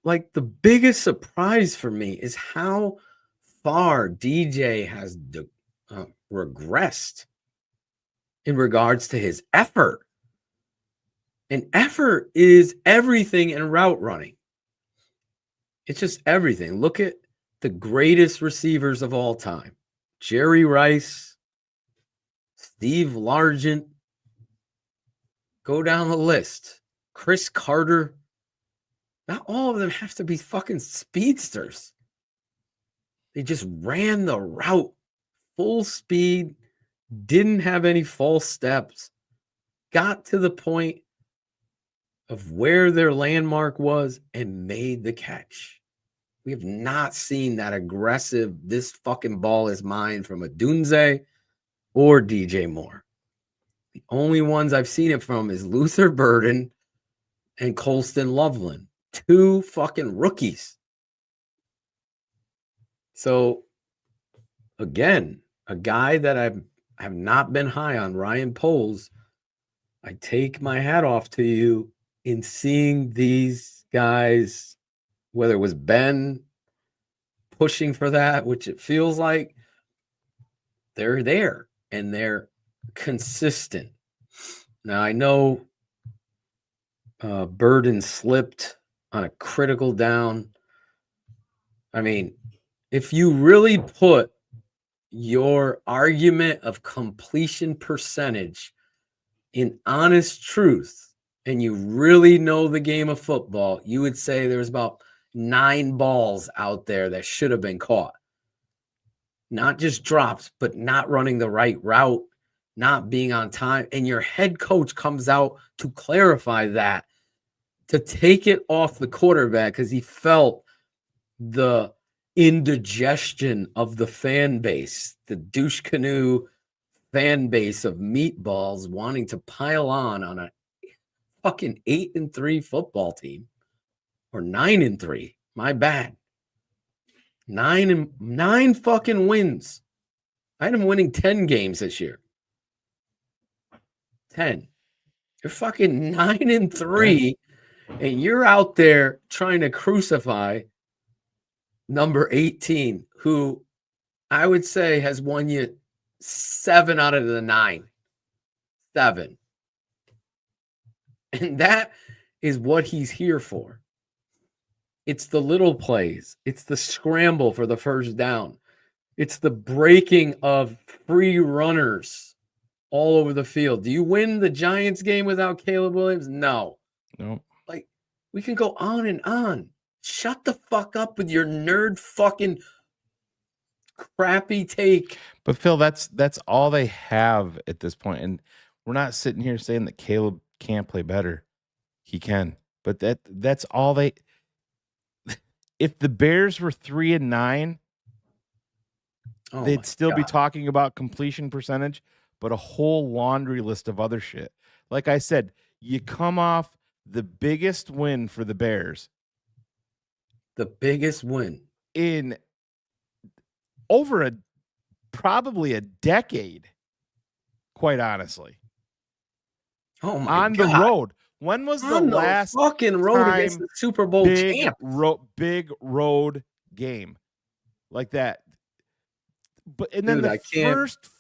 like the biggest surprise for me is how far DJ has regressed in regards to his effort. And effort is everything in route running. It's just everything. Look at the greatest receivers of all time. Jerry Rice, Steve Largent. Go down the list. Chris Carter. Not all of them have to be fucking speedsters. They just ran the route full speed, didn't have any false steps, got to the point of where their landmark was and made the catch. We have not seen that aggressive, this fucking ball is mine from a Dunze or DJ Moore. The only ones I've seen it from is Luther Burden and Colston Loveland. 2 fucking rookies. So, again, a guy that I have not been high on, Ryan Poles, I take my hat off to you in seeing these guys, whether it was Ben pushing for that, which it feels like, they're there and they're consistent. Now, I know Burden slipped on a critical down. I mean, if you really put your argument of completion percentage in honest truth, and you really know the game of football, you would say there's about 9 balls out there that should have been caught. Not just drops, but not running the right route, not being on time. And your head coach comes out to clarify that, to take it off the quarterback because he felt the indigestion of the fan base, the douche canoe fan base of meatballs wanting to pile on a fucking 8-3 football team, or 9-3. My bad. 9 fucking wins. I had them winning 10 games this year. 10. You're fucking 9-3, and you're out there trying to crucify number 18, who I would say has won you 7 out of the 9. 7. And that is what he's here for. It's the little plays. It's the scramble for the first down. It's the breaking of free runners all over the field. Do you win the Giants game without Caleb Williams? No. Like, we can go on and on. Shut the fuck up with your nerd fucking crappy take. But Phil, that's all they have at this point. And we're not sitting here saying that Caleb can't play better. He can. But that's all they. If the Bears were 3-9, they'd still be talking about completion percentage, but a whole laundry list of other shit. Like I said, you come off the biggest win for the Bears. The biggest win in over probably a decade, quite honestly. Oh my on God. The road. When was the last fucking road against the Super Bowl champ? Big road game like that. But and then Dude,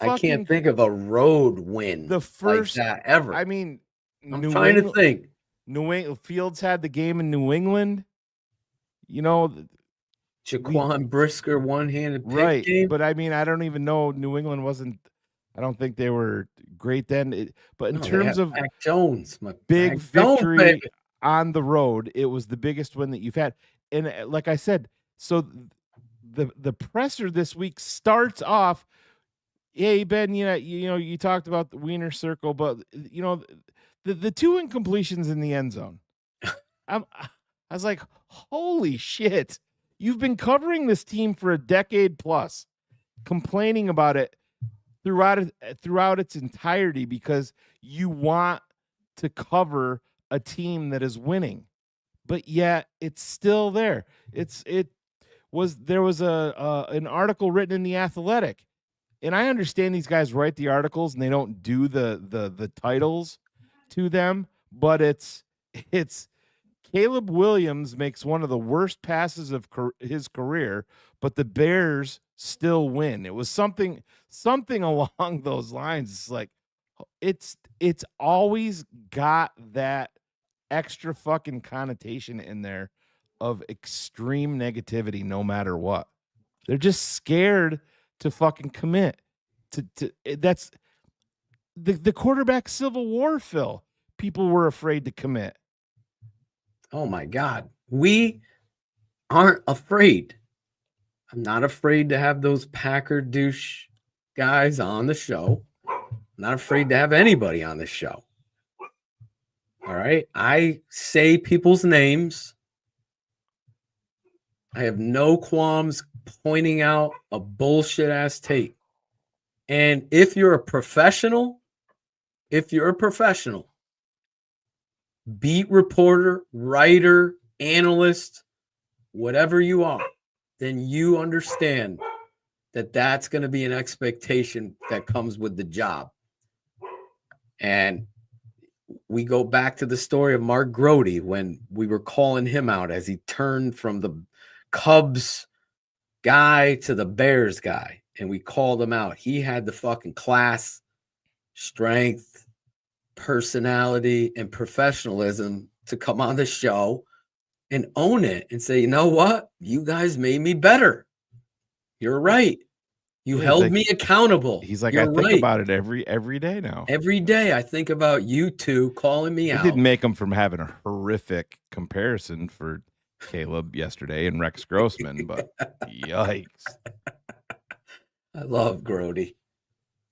I can't think of a road win the first like that ever. I mean, I'm trying to think. New England Fields had the game in New England. You know, Jaquan Brisker one-handed pick right game. But I mean, I don't even know. New England wasn't. I don't think they were great then. But in terms of Mac Jones, big Mac victory Jones, on the road, it was the biggest win that you've had. And like I said, so the presser this week starts off. Hey Ben, you talked about the Wiener Circle, but the 2 incompletions in the end zone. I was like, holy shit! You've been covering this team for a decade plus, complaining about it throughout its entirety because you want to cover a team that is winning, but yet it's still there. There was an article written in The Athletic, and I understand these guys write the articles and they don't do the titles to them, but it's Caleb Williams makes one of the worst passes of his career, but the Bears still win. It was something along those lines. It's like it's always got that extra fucking connotation in there of extreme negativity no matter what. They're just scared to fucking commit. That's the quarterback civil war, Phil. People were afraid to commit. Oh my God. We aren't afraid. I'm not afraid to have those Packer douche guys on the show. I'm not afraid to have anybody on the show. All right. I say people's names. I have no qualms pointing out a bullshit ass tape. And if you're a professional, beat reporter, writer, analyst, whatever you are, then you understand that that's going to be an expectation that comes with the job. And we go back to the story of Mark Grody when we were calling him out as he turned from the Cubs guy to the Bears guy. And we called him out. He had the fucking class, strength, personality, and professionalism to come on the show and own it and say, you know what? You guys made me better. You're right. You held me accountable. He's like, You're I think right. about it every day now. Every day I think about you two calling me out. It didn't make him from having a horrific comparison for Caleb yesterday and Rex Grossman, but yikes. I love Grody.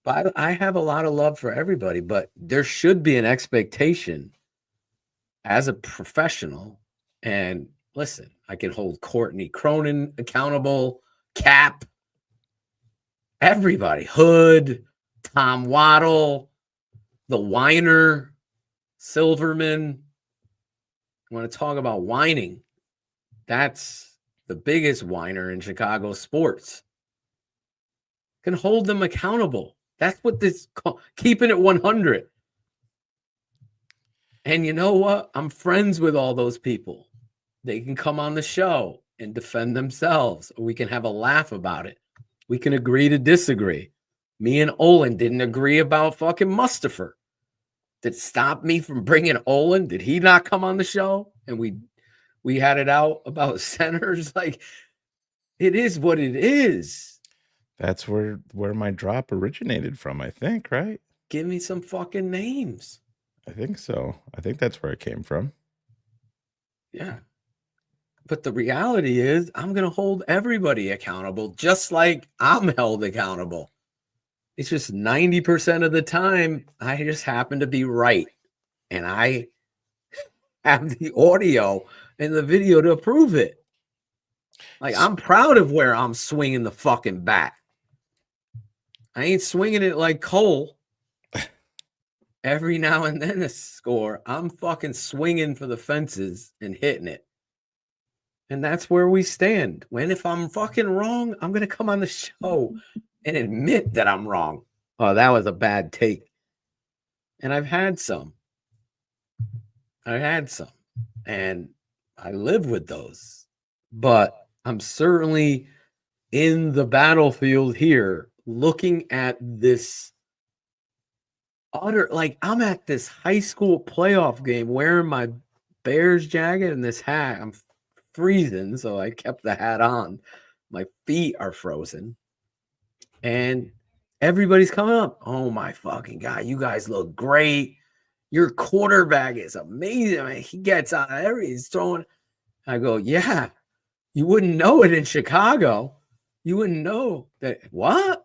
But I have a lot of love for everybody, but there should be an expectation as a professional. And listen, I can hold Courtney Cronin accountable, Cap, everybody, Hood, Tom Waddle, the whiner, Silverman. I want to talk about whining. That's the biggest whiner in Chicago sports. Can hold them accountable. That's what this keeping it 100. And you know what? I'm friends with all those people. They can come on the show and defend themselves, or we can have a laugh about it. We can agree to disagree. Me and Olin didn't agree about fucking Mustafa. Did it stop me from bringing Olin? Did he not come on the show? And we had it out about centers. Like, it is what it is. That's where my drop originated from, I think, right? Give me some fucking names. I think so. I think that's where it came from. Yeah. But the reality is I'm going to hold everybody accountable just like I'm held accountable. It's just 90% of the time, I just happen to be right. And I have the audio and the video to prove it. Like, I'm proud of where I'm swinging the fucking bat. I ain't swinging it like Cole. Every now and then a score, I'm fucking swinging for the fences and hitting it. And that's where we stand. When if I'm fucking wrong, I'm going to come on the show and admit that I'm wrong. Oh, that was a bad take. And I've had some. And I live with those. But I'm certainly in the battlefield here looking at this like I'm at this high school playoff game wearing my Bears jacket and this hat. I'm freezing, so I kept the hat on. My feet are frozen. And everybody's coming up. Oh my fucking God, you guys look great. Your quarterback is amazing. I mean, he gets out of everything. He's throwing. I go, yeah, you wouldn't know it in Chicago. You wouldn't know that. What?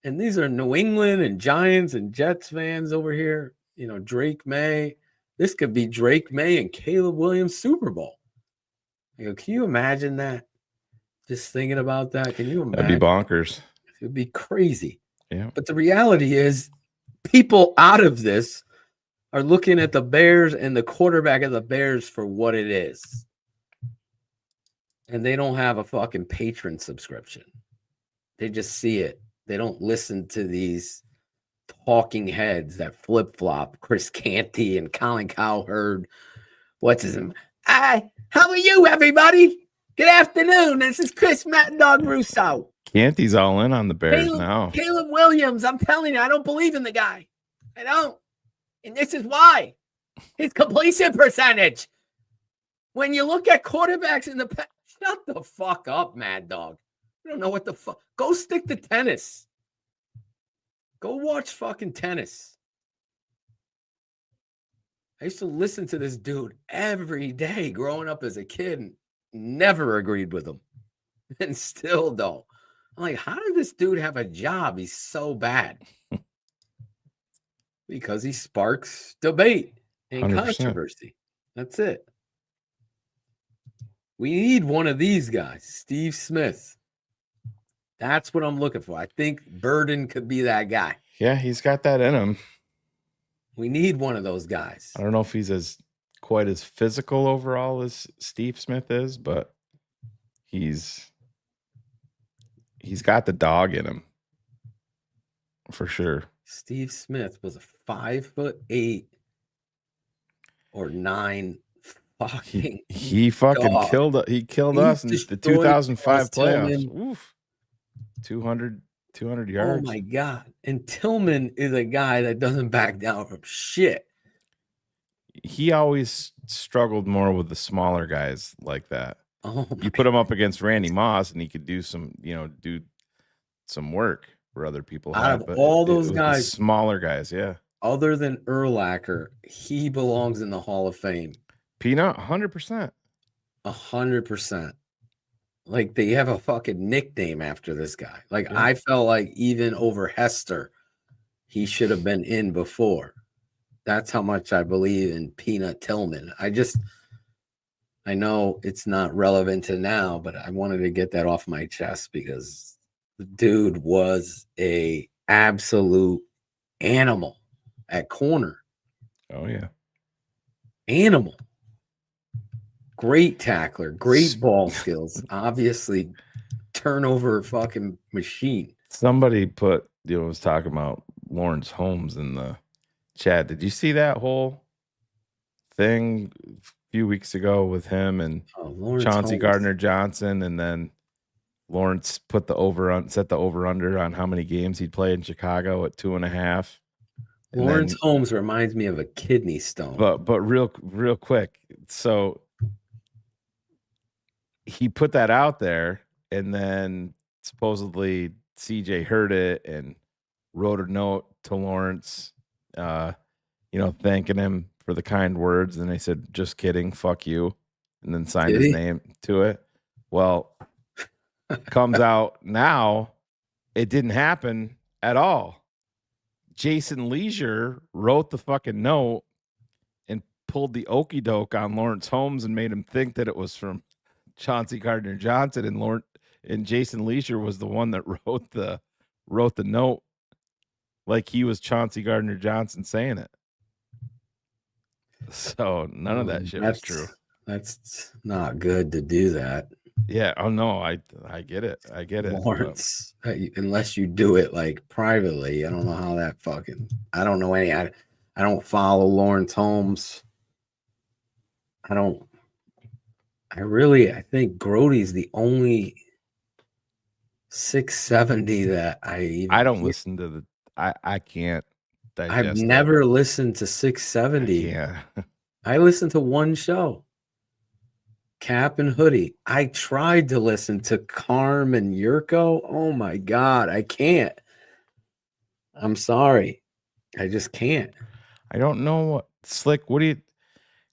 And these are New England and Giants and Jets fans over here. You know, Drake May. This could be Drake May and Caleb Williams Super Bowl. I go, can you imagine that? Just thinking about that. Can you imagine? That'd be bonkers. It would be crazy. Yeah. But the reality is people out of this are looking at the Bears and the quarterback of the Bears for what it is. And they don't have a fucking patron subscription. They just see it. They don't listen to these talking heads that flip-flop, Chris Canty and Colin Cowherd. What's his name? Hi, how are you, everybody? Good afternoon. This is Chris Matt Dog Russo. Canty's all in on the Bears now. Caleb Williams, I'm telling you, I don't believe in the guy. I don't. And this is why. His completion percentage. When you look at quarterbacks in the past, shut the fuck up, Mad Dog. I don't know what the fuck. Go stick to tennis. Go watch fucking tennis. I used to listen to this dude every day growing up as a kid and never agreed with him. And still don't. I'm like, how did this dude have a job? He's so bad. Because he sparks debate and 100%. controversy. That's it. We need one of these guys, Steve Smith. That's what I'm looking for. I think Burden could be that guy. Yeah, he's got that in him. We need one of those guys. I don't know if he's quite as physical overall as Steve Smith is, but he's got the dog in him for sure. Steve Smith was a 5'8" or 9 fucking. He fucking dog. killed us in the 2005 playoffs. Oof. 200 yards. Oh my God. And Tillman is a guy that doesn't back down from shit. He always struggled more with the smaller guys like that. Oh, you put him up against Randy Moss and he could do some work where other people out had, of all those guys, smaller guys, yeah. Other than Urlacher, he belongs in the Hall of Fame. Peanut, 100%. 100%. Like they have a fucking nickname after this guy. Like Yeah. I felt like even over Hester, he should have been in before. That's how much I believe in Peanut Tillman. I know it's not relevant to now, but I wanted to get that off my chest because the dude was a absolute animal at corner. Oh yeah. Animal. Great tackler, great ball skills. Obviously, turnover fucking machine. Somebody was talking about Lawrence Holmes in the chat. Did you see that whole thing a few weeks ago with him and Chauncey Holmes. Gardner-Johnson, and then Lawrence put set the over-under on how many games he'd play in Chicago at 2.5. Lawrence Holmes reminds me of a kidney stone. But real quick, so he put that out there, and then supposedly CJ heard it and wrote a note to Lawrence, thanking him for the kind words. And they said, "Just kidding, fuck you," and then signed his name to it. Well, comes out now, it didn't happen at all. Jason Leisure wrote the fucking note and pulled the okey doke on Lawrence Holmes and made him think that it was from Chauncey Gardner-Johnson, and Jason Leisure was the one that wrote the note like he was Chauncey Gardner-Johnson saying it. So none of that shit was true. That's not good to do that. Yeah. Oh no, I get it. I get it. Lawrence, unless you do it like privately, I don't know how that fucking. I don't know any. I don't follow Lawrence Holmes. I think Grody's the only 670 that I don't listen to I can't digest I've never listened to 670. Yeah. I listened to one show. Cap and Hoodie. I tried to listen to Carm and Yurko. Oh my God, I can't. I'm sorry. I just can't. I don't know what Slick. What do you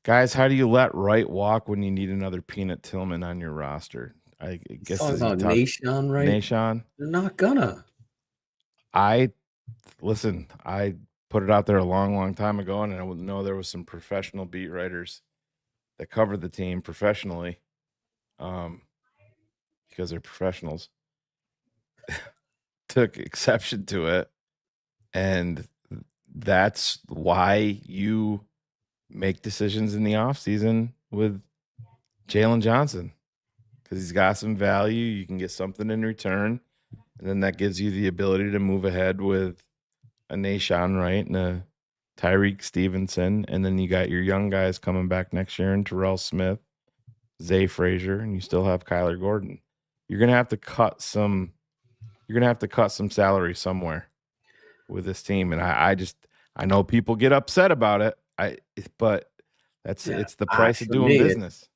guys? How do you let right walk when you need another Peanut Tillman on your roster? I guess Nation, right? Nation. They're not gonna. I put it out there a long, long time ago, and I would know there was some professional beat writers that covered the team professionally, because they're professionals. Took exception to it, and that's why you make decisions in the offseason with Jalen Johnson, because he's got some value. You can get something in return, and then that gives you the ability to move ahead with a Nation Wright and a Tyreek Stevenson, and then you got your young guys coming back next year in Terrell Smith, Zay Frazier, and you still have Kyler Gordon. You're gonna have to cut some. You're gonna have to cut some salary somewhere with this team, and I know people get upset about it. But it's the price of For doing me, business.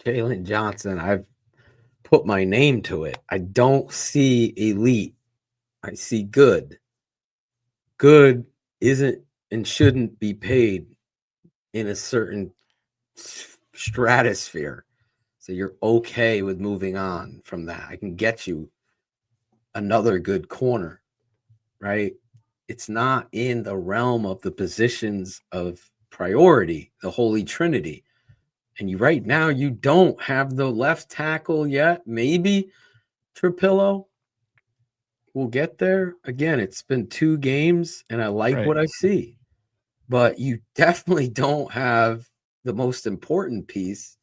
Jalen Johnson, I've put my name to it. I don't see elite. I see good. Good isn't and shouldn't be paid in a certain stratosphere. So you're okay with moving on from that. I can get you another good corner, right? It's not in the realm of the positions of priority, the Holy Trinity. And right now, you don't have the left tackle yet. Maybe Trapillo will get there. Again, it's been 2 games, and I like what I see. But you definitely don't have the most important piece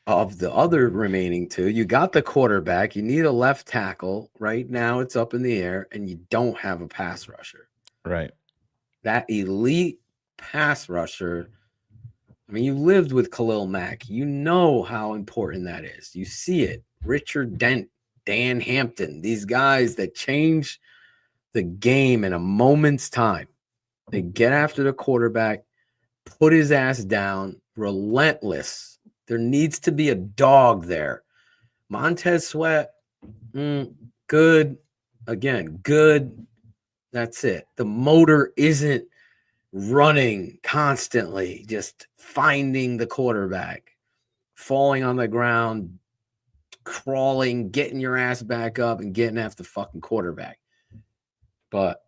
of the other remaining 2. You got the quarterback. You need a left tackle. Right now, it's up in the air, and you don't have a pass rusher. Right. That elite pass rusher, I mean, you lived with Khalil Mack. You know how important that is. You see it. Richard Dent, Dan Hampton, these guys that change the game in a moment's time. They get after the quarterback, put his ass down, relentless. There needs to be a dog there. Montez Sweat, good. Again, good. That's it. The motor isn't running constantly, just finding the quarterback, falling on the ground, crawling, getting your ass back up, and getting after the fucking quarterback. But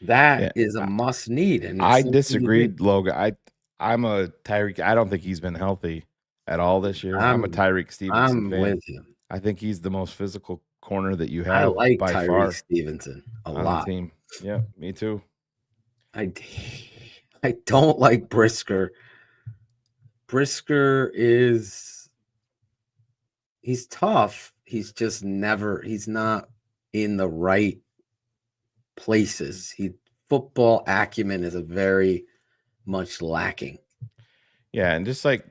that is a must need. And I disagreed, Logan. I'm a Tyreek. I don't think he's been healthy at all this year. I'm a Tyreek Stevenson fan. with him. I think he's the most physical corner that you I have like by Tyreek far Stevenson a on lot. the team. Yeah, me too. I don't like Brisker. Brisker he's tough. He's just he's not in the right places. Football acumen is a very much lacking. Yeah, and just like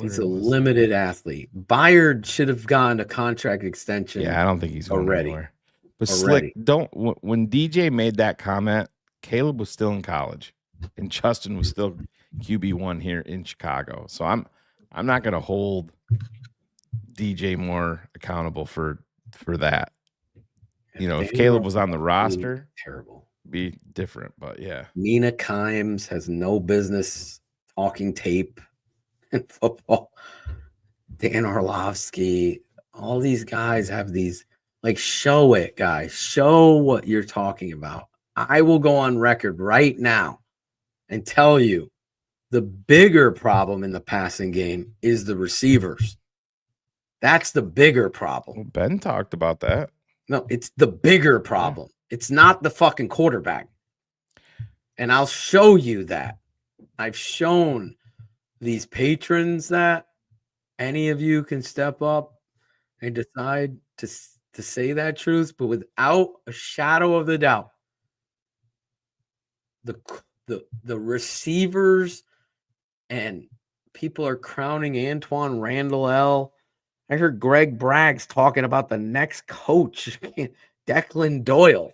he's a limited athlete. Byard should have gotten a contract extension. Yeah, I don't think he's going already. anywhere. But Slick, when DJ made that comment, Caleb was still in college, and Justin was still QB1 here in Chicago. So I'm not going to hold DJ Moore accountable for that. You know, if Caleb was on the roster, terrible, be different. But yeah, Mina Kimes has no business talking tape in football. Dan Orlovsky, all these guys have these. Like, show it, guys. Show what you're talking about. I will go on record right now and tell you the bigger problem in the passing game is the receivers. That's the bigger problem. Well, Ben talked about that. No, it's the bigger problem. Yeah. It's not the fucking quarterback. And I'll show you that. I've shown these patrons that any of you can step up and decide to say that truth, but without a shadow of the doubt, the receivers and people are crowning Antoine Randall L. I heard Greg Braggs talking about the next coach, Declan Doyle.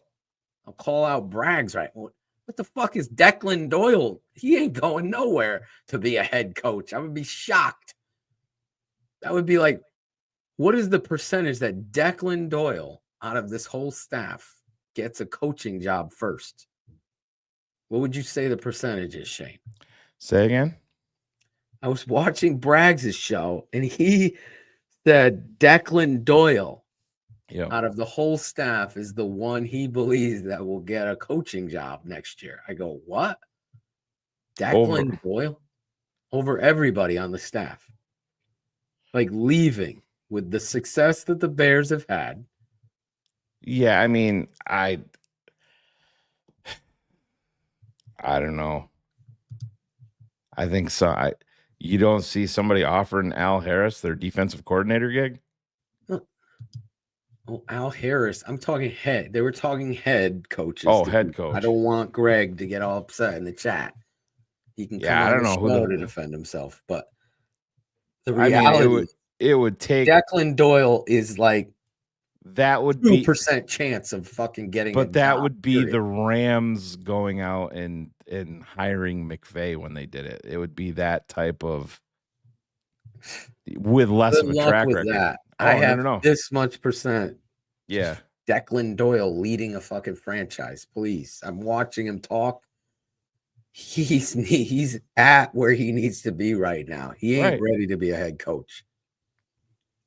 I'll call out Braggs, right? What the fuck is Declan Doyle? He ain't going nowhere to be a head coach. I would be shocked. That would be like, what is the percentage that Declan Doyle out of this whole staff gets a coaching job first? What would you say the percentage is, Shane? Say again? I was watching Braggs' show, and he said Declan Doyle out of the whole staff is the one he believes that will get a coaching job next year. I go, what? Declan Doyle? Over everybody on the staff. Like, leaving with the success that the Bears have had. Yeah, I mean, I don't know. I think so. You don't see somebody offering Al Harris their defensive coordinator gig? Oh, Al Harris. I'm talking head. They were talking head coaches. Oh, head coach. I don't want Greg to get all upset in the chat. He can come on the show to defend himself. But the reality, it would take Declan Doyle is like that would be 2% chance of fucking getting. But that would be the Rams going out and hiring McVay when they did it. It would be that type of with less Good of a luck track with record. that. Oh, I have no. this much percent. Yeah. Declan Doyle leading a fucking franchise, please. I'm watching him talk. He's at where he needs to be right now. He ain't ready to be a head coach.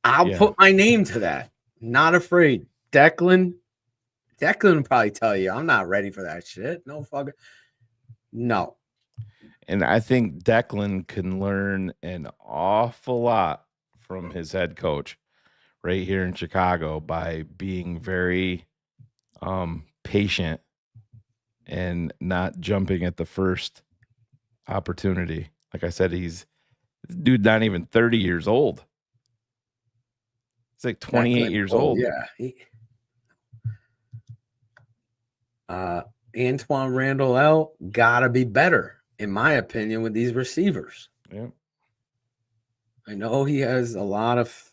I'll put my name to that. Not afraid. Declan will probably tell you, I'm not ready for that shit. No fucking. No. And I think Declan can learn an awful lot from his head coach right here in Chicago by being very patient and not jumping at the first opportunity. Like I said, this dude not even 30 years old. He's like 28 years old. Yeah. Antoine Randall L. gotta be better, in my opinion, with these receivers. Yeah. I know he has a lot of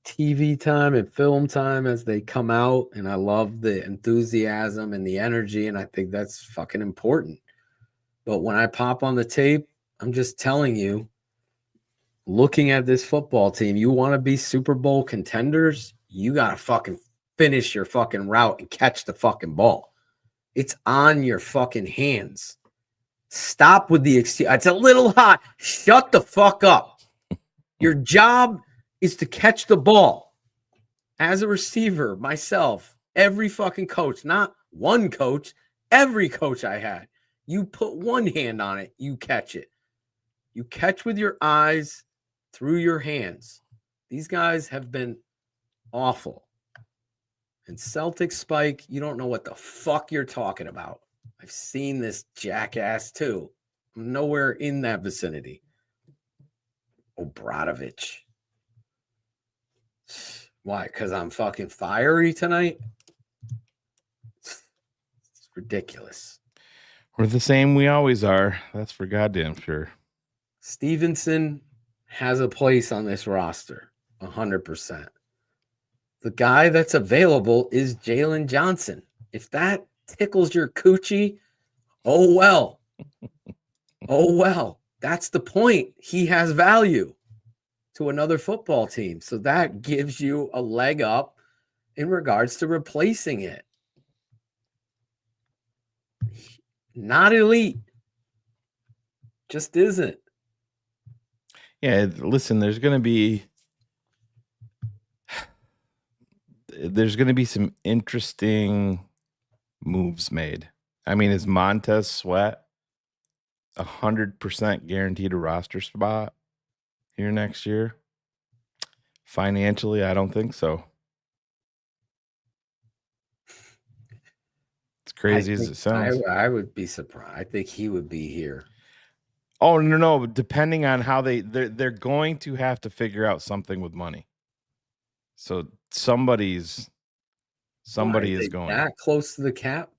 TV time and film time as they come out, and I love the enthusiasm and the energy, and I think that's fucking important. But when I pop on the tape, I'm just telling you, looking at this football team, you want to be Super Bowl contenders, you got to fucking finish your fucking route and catch the fucking ball. It's on your fucking hands. Stop with the excuse. It's a little hot. Shut the fuck up. Your job is to catch the ball. As a receiver, myself, every fucking coach, not one coach, every coach I had, you put one hand on it, you catch it. You catch with your eyes through your hands. These guys have been awful. And Celtic Spike, you don't know what the fuck you're talking about. I've seen this jackass too. I'm nowhere in that vicinity. Obradovich. Why? Because I'm fucking fiery tonight? It's ridiculous. We're the same we always are. That's for goddamn sure. Stevenson has a place on this roster, 100%. The guy that's available is Jalen Johnson. If that tickles your coochie, oh well. Oh well. That's the point. He has value to another football team. So that gives you a leg up in regards to replacing it. Not elite. Just isn't. Yeah, listen, there's going to be some interesting moves made. I mean, is Montez Sweat 100% guaranteed a roster spot here next year? Financially, I don't think so. As crazy as it sounds. I would be surprised. I think he would be here. Oh, no. Depending on how they're going to have to figure out something with money. So somebody is going that close to the cap.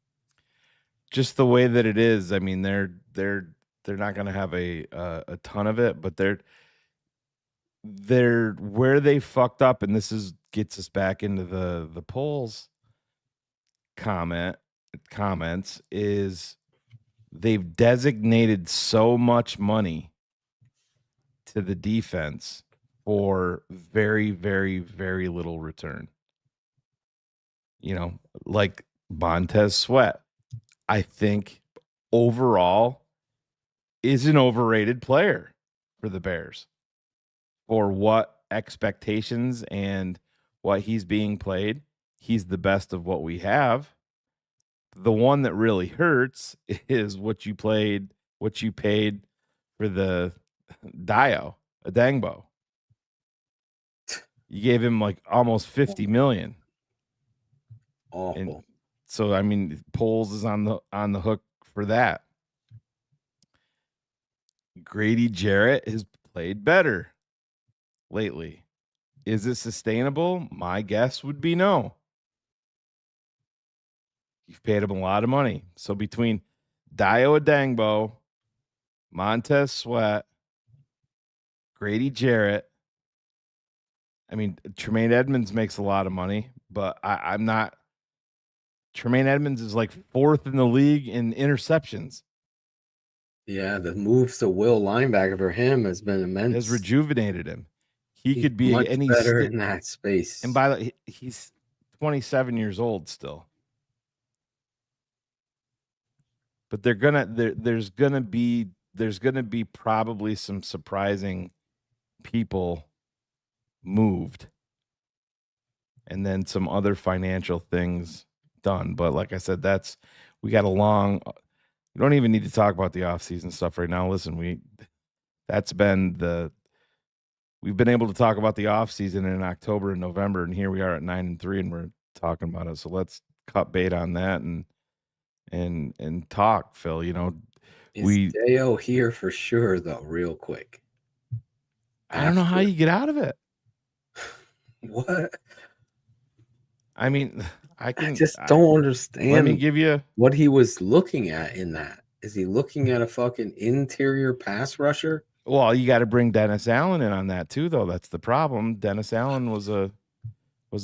Just the way that it is. I mean, they're not going to have a ton of it, but they're where they fucked up, and this gets us back into the polls comments is they've designated so much money to the defense for very, very, very little return. You know, like Montez Sweat, I think overall is an overrated player for the Bears for what expectations and what he's being played. He's the best of what we have. The one that really hurts is what you paid for the Adangbo. You gave him like almost $50 million. Awful. And so I mean, Poles is on the hook for that. Grady Jarrett has played better lately. Is it sustainable? My guess would be no. You've paid him a lot of money. So between Dio Adangbo, Montez Sweat, Grady Jarrett, I mean, Tremaine Edmonds makes a lot of money, but I'm not. Tremaine Edmonds is like 4th in the league in interceptions. Yeah, the move to Will linebacker for him has been immense. Has rejuvenated him. He's could be much better in that space. And by the way, he's 27 years old still. But there's gonna be probably some surprising people moved, and then some other financial things done. But like I said, we got a long. We don't even need to talk about the offseason stuff right now. Listen, we've been able to talk about the offseason in October and November, and here we are at 9-3, and we're talking about it. So let's cut bait on that and talk, Phil. Is Deo here for sure though? Real quick, I don't know how you get out of it. What? I mean, I just don't understand. Let me give you what he was looking at in that. Is he looking at a fucking interior pass rusher? Well, you got to bring Dennis Allen in on that too, though. That's the problem. Dennis Allen was a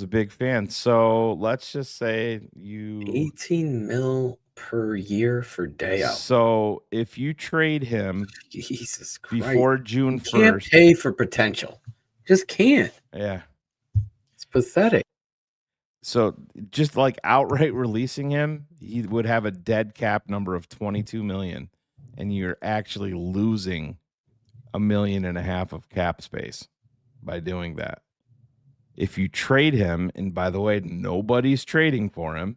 big fan. So let's just say 18 mil per year for Deo. So if you trade him, Jesus Christ, before June 1st, can't pay for potential. Just can't. Yeah, it's pathetic. So just like outright releasing him, he would have a dead cap number of 22 million, and you're actually losing $1.5 million of cap space by doing that. If you trade him, and by the way, nobody's trading for him,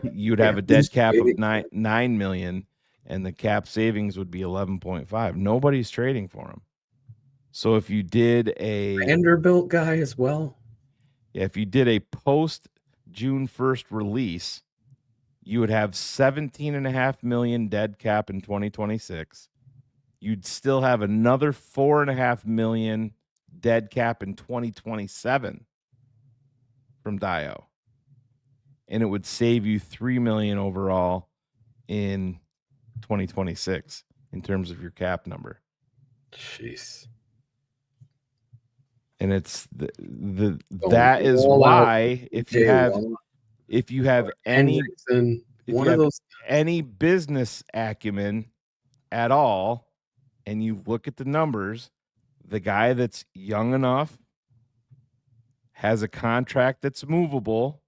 you'd have a dead cap of 9 million, and the cap savings would be 11.5. Nobody's trading for him. So if you did a Vanderbilt guy as well, if you did a post June 1st release, you would have 17.5 million dead cap in 2026. You'd still have another 4.5 million dead cap in 2027 from Dio. And it would save you 3 million overall in 2026 in terms of your cap number. Jeez. And it's that is why if you have any business acumen at all, and you look at the numbers, the guy that's young enough, has a contract that's movable,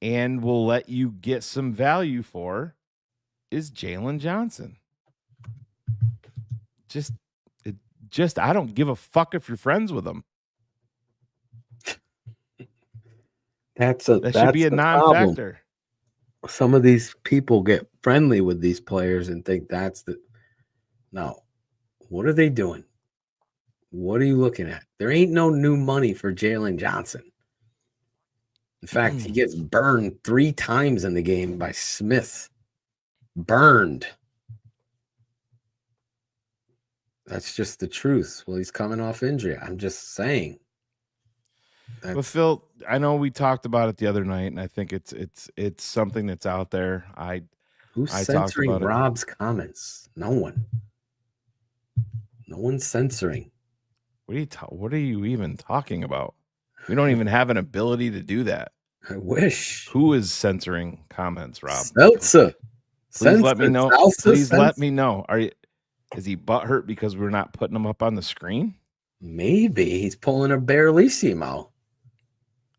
and will let you get some value for, is Jalen Johnson. Just I don't give a fuck if you're friends with him. That should be a non-factor. Some of these people get friendly with these players and think no. What are they doing? What are you looking at? There ain't no new money for Jalen Johnson. In fact, he gets burned 3 times in the game by Smith. Burned. That's just the truth. Well, he's coming off injury. I'm just saying. But Phil, I know we talked about it the other night, and I think it's something that's out there. Who's censoring Rob's comments? No one. No one's censoring. What are you even talking about? We don't even have an ability to do that. I wish. Who is censoring comments, Rob? Seltzer. Please let me know. Please let me know. Is he butthurt because we're not putting him up on the screen? Maybe he's pulling a Barlissimo.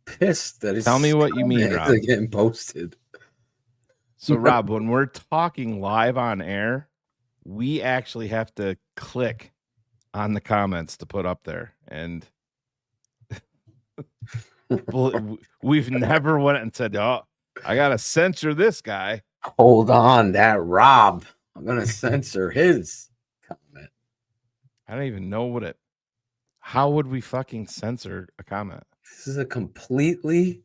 Pissed that his Tell me what you mean, Rob. Getting posted. So, Rob, when we're talking live on air, we actually have to click on the comments to put up there, and we've never went and said, "Oh, I gotta censor this guy." Hold on, that Rob. I'm gonna censor his comment. I don't even know how would we fucking censor a comment? This is a completely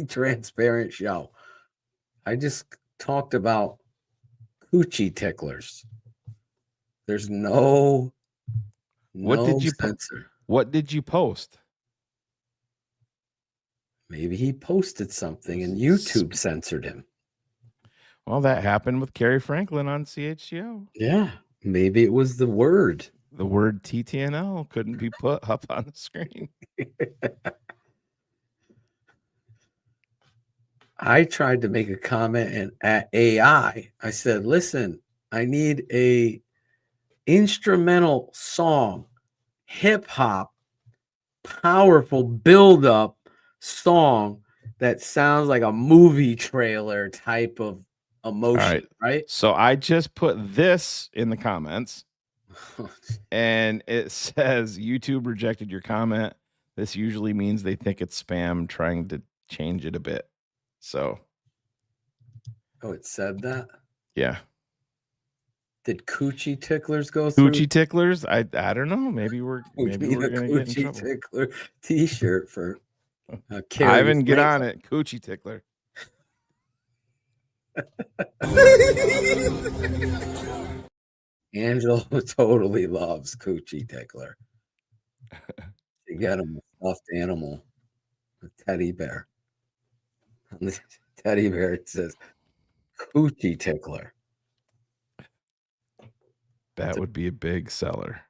transparent show. I just talked about coochie ticklers. There's no What did you censor? What did you post? Maybe he posted something and YouTube censored him. Well, that happened with Kerry Franklin on CHGO. Yeah, maybe it was the word. The word TTNL couldn't be put up on the screen. I tried to make a comment and at AI, I said, listen, I need a instrumental song, hip hop, powerful build up song that sounds like a movie trailer type of emotion, right? So I just put this in the comments and it says YouTube rejected your comment. This usually means they think it's spam, trying to change it a bit. So, it said that. Yeah. Did coochie ticklers go through? Coochie ticklers? I don't know. Maybe we're We maybe need we're a gonna get in coochie trouble. tickler T-shirt for Kerry Ivan, get on Franklin. it. Coochie tickler. Angela totally loves coochie tickler. You get him a stuffed animal, a teddy bear. On the teddy bear, it says coochie tickler. That would be a big seller.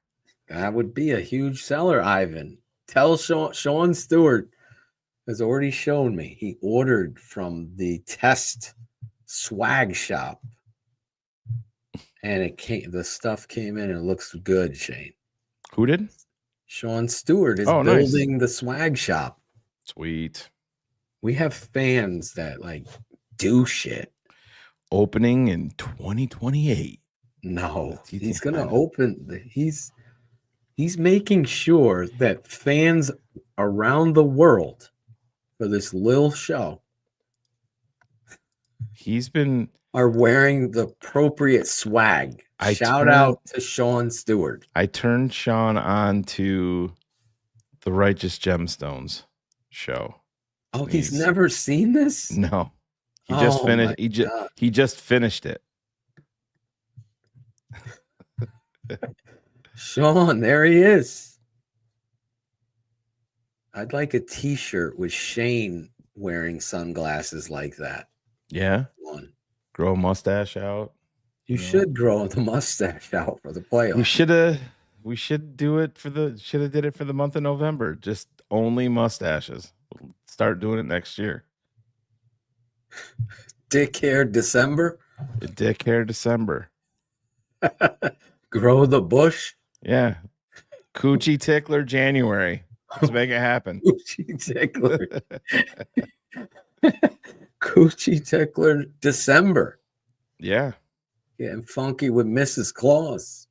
That would be a huge seller, Ivan. Tell Sean Stewart has already shown me. He ordered from the test swag shop. And the stuff came in and it looks good, Shane. Who did? Sean Stewart is nice. building the swag shop. Sweet. We have fans that like do shit. Opening in 2028. No, he's gonna open. He's making sure that fans around the world for this little show are wearing the appropriate swag. Shout out to Sean Stewart. I turned Sean on to the Righteous Gemstones show. Oh, he's never seen this? No. He just finished. He just finished it. Sean, there he is. I'd like a T-shirt with Shane wearing sunglasses like that. Yeah. Grow a mustache out. You should grow the mustache out for the playoffs. We should do it should have did it for the month of November. Just only mustaches. We'll start doing it next year. Dick hair December. Dick hair December. Grow the bush. Yeah. Coochie tickler January. Let's make it happen. Coochie tickler. Coochie tickler December. Yeah. Getting funky with Mrs. Claus.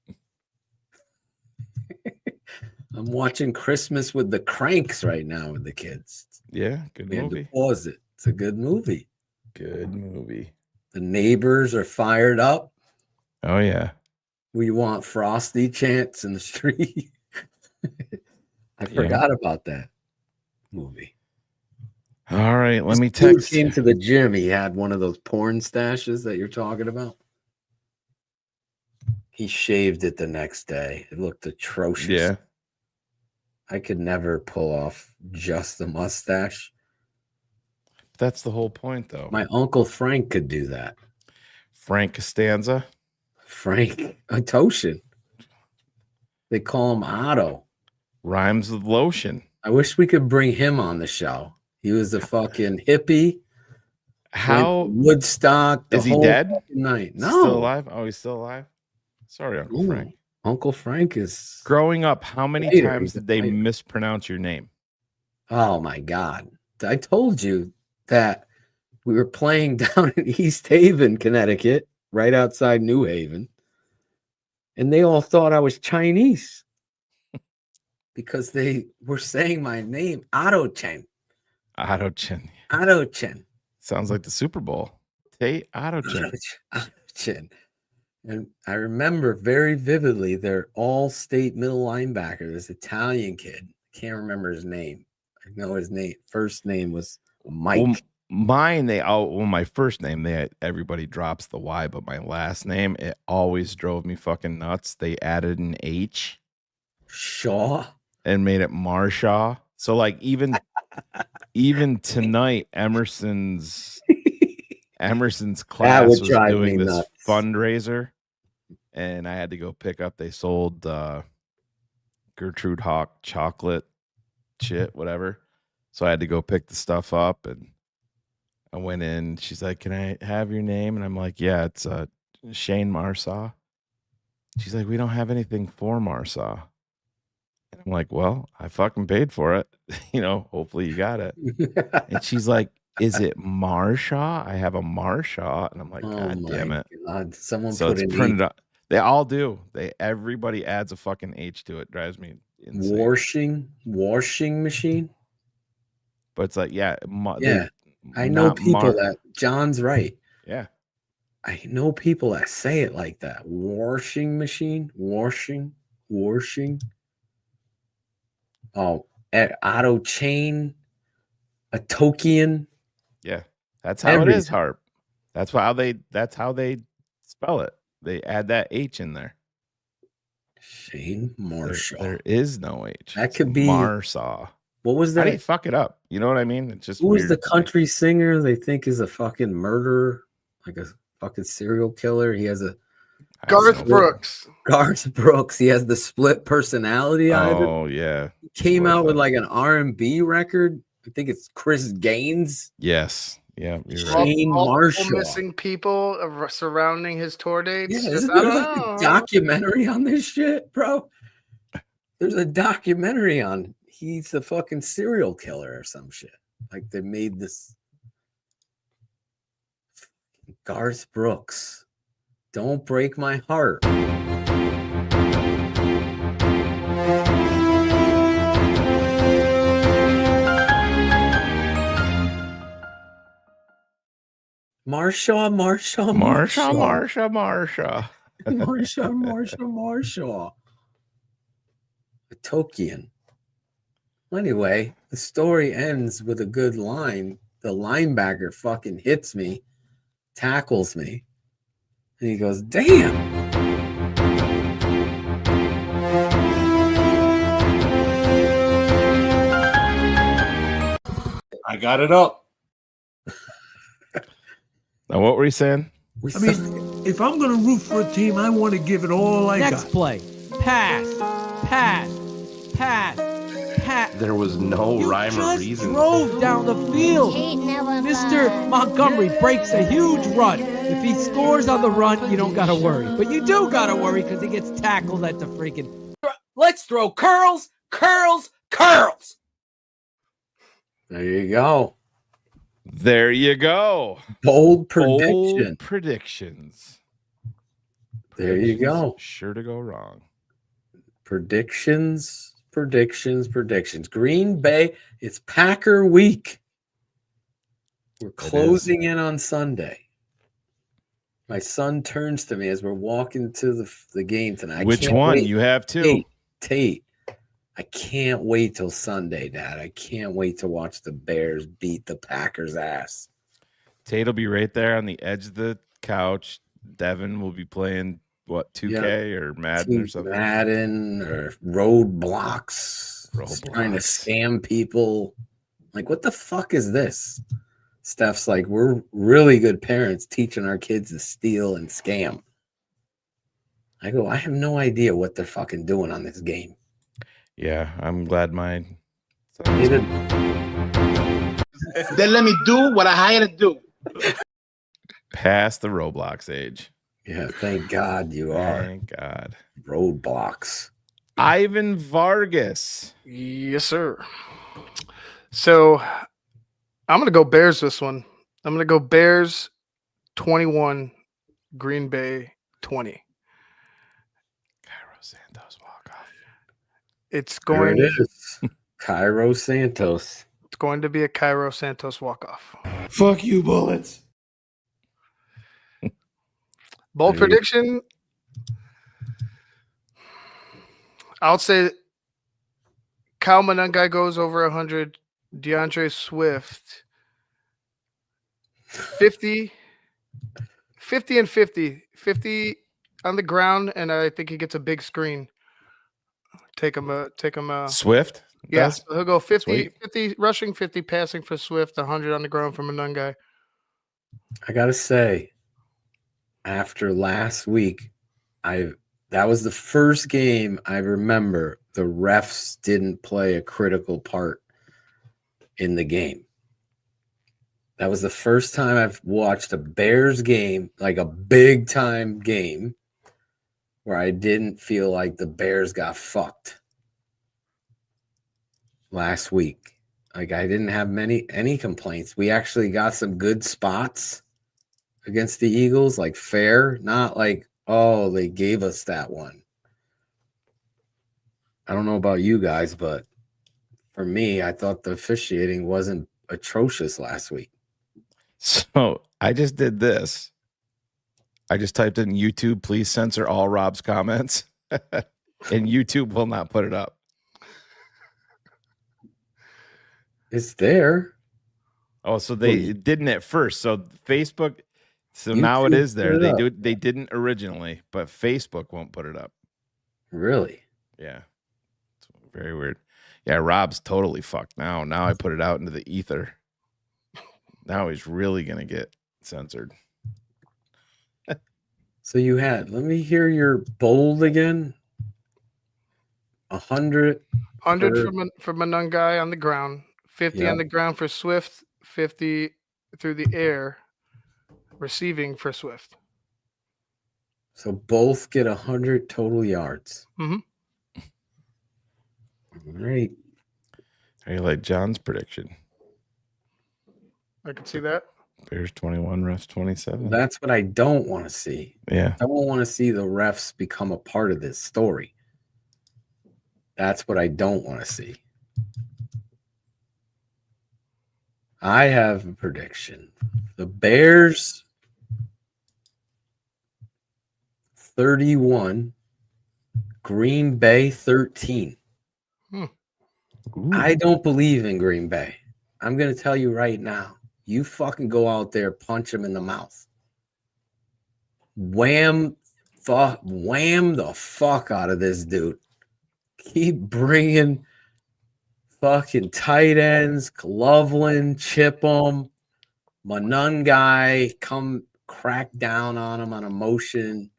I'm watching Christmas with the Cranks right now with the kids. Yeah, good We had to movie. pause it. It's a good movie. Good movie. The neighbors are fired up. Oh yeah. We want Frosty chants in the street. I forgot about that movie. All right, let me This dude text. came to the gym. He had one of those porn stashes that you're talking about. He shaved it the next day. It looked atrocious. Yeah. I could never pull off just the mustache. That's the whole point, though. My Uncle Frank could do that. Frank Costanza. Frank Toshin. They call him Otto. Rhymes with lotion. I wish we could bring him on the show. He was a fucking hippie. How Woodstock? Is he dead? Night. Is No, he still alive. Oh, he's still alive. Sorry, Uncle Frank. Uncle Frank is growing up. How many Later, times he's did they later. mispronounce your name? Oh my God. I told you that we were playing down in East Haven, Connecticut, right outside New Haven. And they all thought I was Chinese because they were saying my name, Otto Chen. Otto Chen. Otto Chen. Sounds like the Super Bowl. Tate Otto Chen. Otto Chen. And I remember very vividly their all-state middle linebacker, this Italian kid. Can't remember his name. I know his name. First name was Mike. Well, mine, my first name, everybody drops the Y, but my last name, it always drove me fucking nuts. They added an H. Shaw and made it Marshaw. So like even tonight, Emerson's class would was drive doing me this nuts. fundraiser, and I had to go pick up. They sold Gertrude Hawk chocolate shit, whatever. So I had to go pick the stuff up, and I went in. She's like, "Can I have your name?" And I'm like, "Yeah, it's Shane Marsaw." She's like, "We don't have anything for Marsaw." And I'm like, "Well, I fucking paid for it. Hopefully you got it." And she's like, "Is it Marshaw? I have a Marshaw." And I'm like, Oh "God damn my it." God. Someone So put it's in printed up. They all do. Everybody adds a fucking H to it. Drives me insane. washing machine. But it's like, yeah, Yeah. I know people that John's right. Yeah. I know people that say it like that. Washing machine, washing. Oh, Auto chain, a Tokian. Yeah. That's how it is, Harp. That's how they spell it. They add that H in there. Shane Marshall. There is no H. That could be Marsaw. What was that? How do you fuck it up? You know what I mean? It's just Who weird. was the country singer they think is a fucking murderer, like a fucking serial killer? He has a Garth Brooks. Garth Brooks. He has the split personality. Oh yeah. He came out with like an R&B record. I think it's Chris Gaines. Yes. Yeah. You're Shane Marshall. Missing people surrounding his tour dates. Yeah, isn't there like a documentary on this shit, bro? There's a documentary on he's the fucking serial killer or some shit. Like they made this Garth Brooks. Don't break my heart. Marshaw. A Tokian. Anyway, the story ends with a good line. The linebacker fucking hits me, tackles me, and he goes, "Damn." I got it up. Now, what were you saying? I mean, if I'm going to root for a team, I want to give it all I got. Next play. Pass. There was no rhyme or reason. Drove down the field. Mr. Montgomery breaks a huge run. If he scores on the run, you don't got to worry. But you do got to worry because he gets tackled at the freaking... Let's throw curls. There you go. There you go. Bold prediction. Bold predictions. There you go. Sure to go wrong. Predictions. Green Bay, it's Packer week. We're closing in on Sunday. My son turns to me as we're walking to the game tonight. Which one? Wait. You have two. Tate. I can't wait till Sunday, Dad. I can't wait to watch the Bears beat the Packers' ass. Tate will be right there on the edge of the couch. Devin will be playing, 2K or Madden or something? Madden or Roadblocks. Trying to scam people. Like, what the fuck is this? Steph's like, we're really good parents teaching our kids to steal and scam. I go, I have no idea what they're fucking doing on this game. Yeah, I'm glad mine. Then let me do what I had to do. Past the Roblox age. Yeah, thank God you are. Thank God. Roadblocks. Ivan Vargas. Yes, sir. So I'm going to go Bears this one. I'm going to go Bears 21, Green Bay 20. Cairo Santos walk-off. It's going there it is. Cairo Santos. It's going to be a Cairo Santos walk-off. Fuck you, Bullets. Bold prediction. I'll say Kyle Monangai goes over 100. DeAndre Swift 50 and 50 on the ground, and I think he gets a big screen take him. Swift. Yeah, does? so he'll go 50, Sweet. 50 rushing, 50 passing for Swift, 100 on the ground from Anungai. I gotta say, after last week, that was the first game I remember the refs didn't play a critical part in the game. That was the first time I've watched a Bears game, like a big time game, where I didn't feel like the Bears got fucked last week. Like I didn't have any complaints. We actually got some good spots against the Eagles, like fair, not like, oh, they gave us that one. I don't know about you guys, but for me, I thought the officiating wasn't atrocious last week. So I just did this. I just typed in YouTube, please censor all Rob's comments. And YouTube will not put it up. It's there. Oh, so they didn't at first. So Facebook, so YouTube now it is there. put it up. They didn't originally, but Facebook won't put it up. Really? Yeah. It's very weird. Yeah, Rob's totally fucked now. Now I put it out into the ether. Now he's really gonna get censored. So you had, let me hear your bold again. 100. 100 from Anungai on the ground, 50 on the ground for Swift, 50 through the air, receiving for Swift. So both get 100 total yards. Mm-hmm. All right. How you like John's prediction? I can see that. Bears 21, refs 27. That's what I don't want to see. Yeah. I don't want to see the refs become a part of this story. That's what I don't want to see. I have a prediction. The Bears 31, Green Bay 13. I don't believe in Green Bay. I'm going to tell you right now. You fucking go out there, punch him in the mouth. Wham the fuck out of this dude. Keep bringing fucking tight ends, Loveland, Chip'em, Manungai, come crack down on him on a motion.